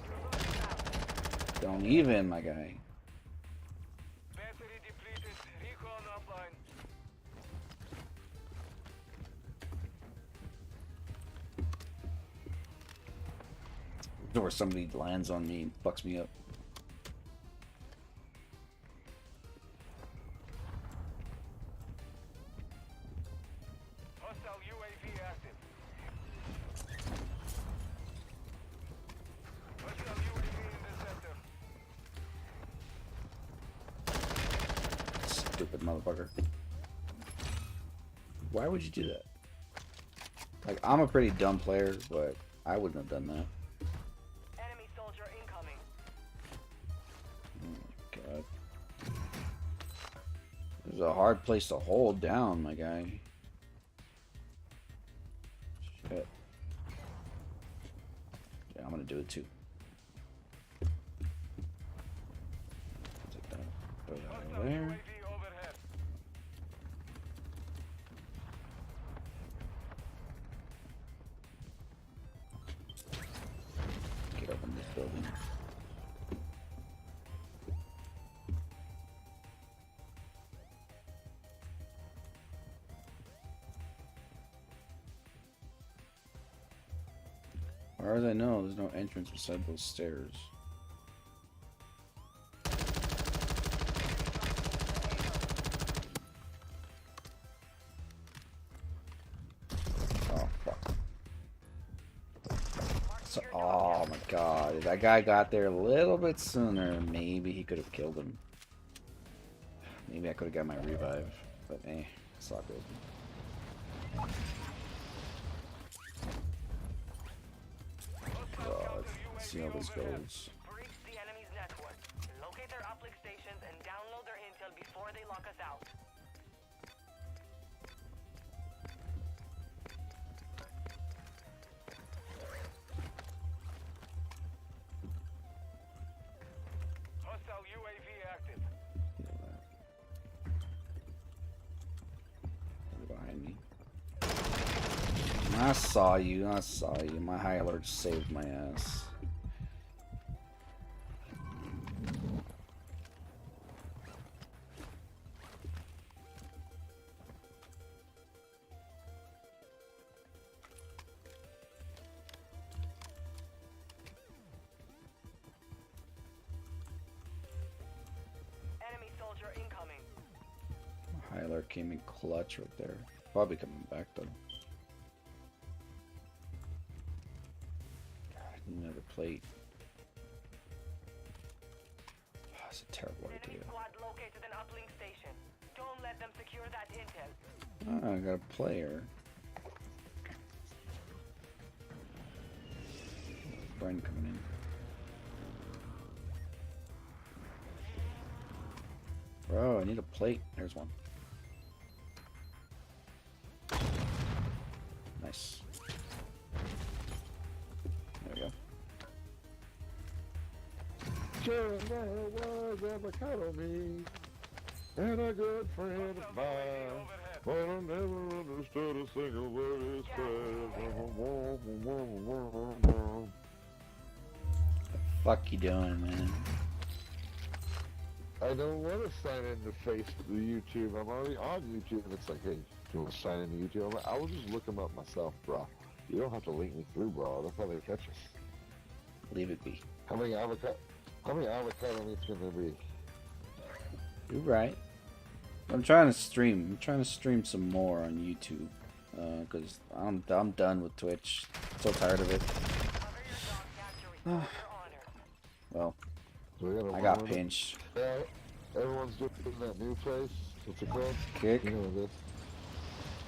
You're losing ground. Don't even, my guy. Battery depleted. Recon offline. Or somebody lands on me and fucks me up. Hostile UAV active. Hostile UAV in the sector. Stupid motherfucker. Why would you do that? Like, I'm a pretty dumb player, but I wouldn't have done that. Enemy soldier incoming. Oh my god. This is a hard place to hold down, my guy. Shit. Yeah, I'm gonna do it too. Take that. Throw that Hostile over there. UAV overhead. Get up in this building. As far as I know, there's no entrance beside those stairs. Oh, fuck. So, oh my god, if that guy got there a little bit sooner, maybe he could have killed him. Maybe I could have got my revive, but eh, it's all good. God, let's see how this goes. Breach the enemy's network. Locate their uplink stations and download their intel before they lock us out. Hostile UAV active. Feel that. They're behind me. I saw you, I saw you. My high alert saved my ass. Enemy soldier incoming. Tyler came in clutch right there. Probably coming back though. God, another plate. Oh, that's a terrible Enemy idea. squad located an uplink station. Don't let them secure that intel. Oh, I got a player. Brian coming in. Bro, I need a plate. There's one. Nice. There we go. Sure, there was avocado meat and a good friend of mine, but I never understood a single word he said. Fuck you doing, man? I don't want to sign into Facebook, YouTube. I'm already on YouTube, and it's like, hey, you want to sign into YouTube? I'm like, I will just look them up myself, bro. You don't have to link me through, bro. That's how they catch us. Leave it be. How many avocado meats can there be? You're right. I'm trying to stream. I'm trying to stream some more on YouTube. Cause I'm done with Twitch. So tired of it. Cover your dog capture with your honor. Well, So we gotta I got run with it. pinched. Yeah, everyone's doing that new place. What's it called? Kick. You know this?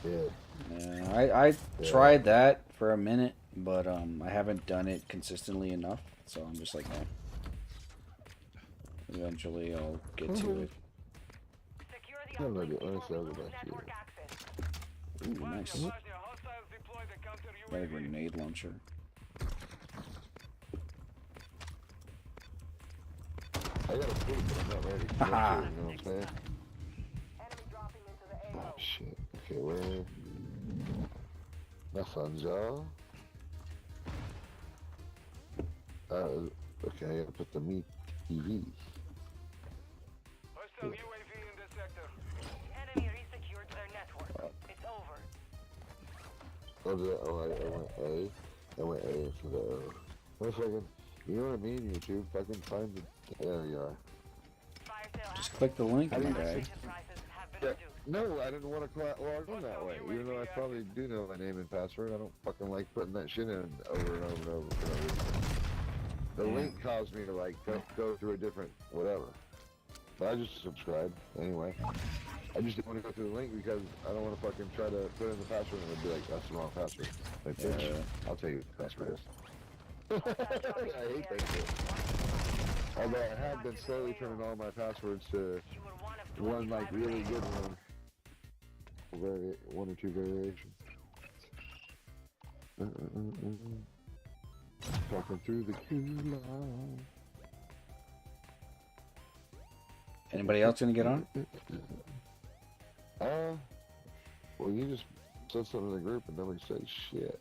Yeah. Yeah, I tried that for a minute, but I haven't done it consistently enough. So I'm just like, eh. Eventually I'll get to it. Secure the Yeah, maybe. uplink before Honestly, I we would lose like to. network access. Ooh, nice. Hostiles deployed the counter Got a UAV. grenade launcher. I got a food, but I'm not ready. Haha. You know what I'm saying? Enemy dropping into the AO. Oh, shit. Okay, where? Masanja. Okay, I gotta put the meat TV. Hostile UAV in this sector. The enemy resecured their network. It's over. I went A instead of O. Wait a second. You know what I mean, YouTube? Fucking find the. There you are. Fire sale Just active. click the link, How my do you guy. Prices have been Yeah. reduced. No, I didn't want to log in that way. Even though I probably do know my name and password, I don't fucking like putting that shit in over and over and over. For no reason. The link caused me to like go through a different whatever. But I just subscribed anyway. I just didn't want to go through the link because I don't want to fucking try to put in the password and it'd be like, that's the wrong password. Like, bitch, I'll tell you what the password is. I hate that shit. Although I have been slowly turning all my passwords to You were one of one like 25 really good remaining. one. One or two variations. Talking through the Q-line. Anybody else gonna get on? Well, you just said something in the group and nobody said shit.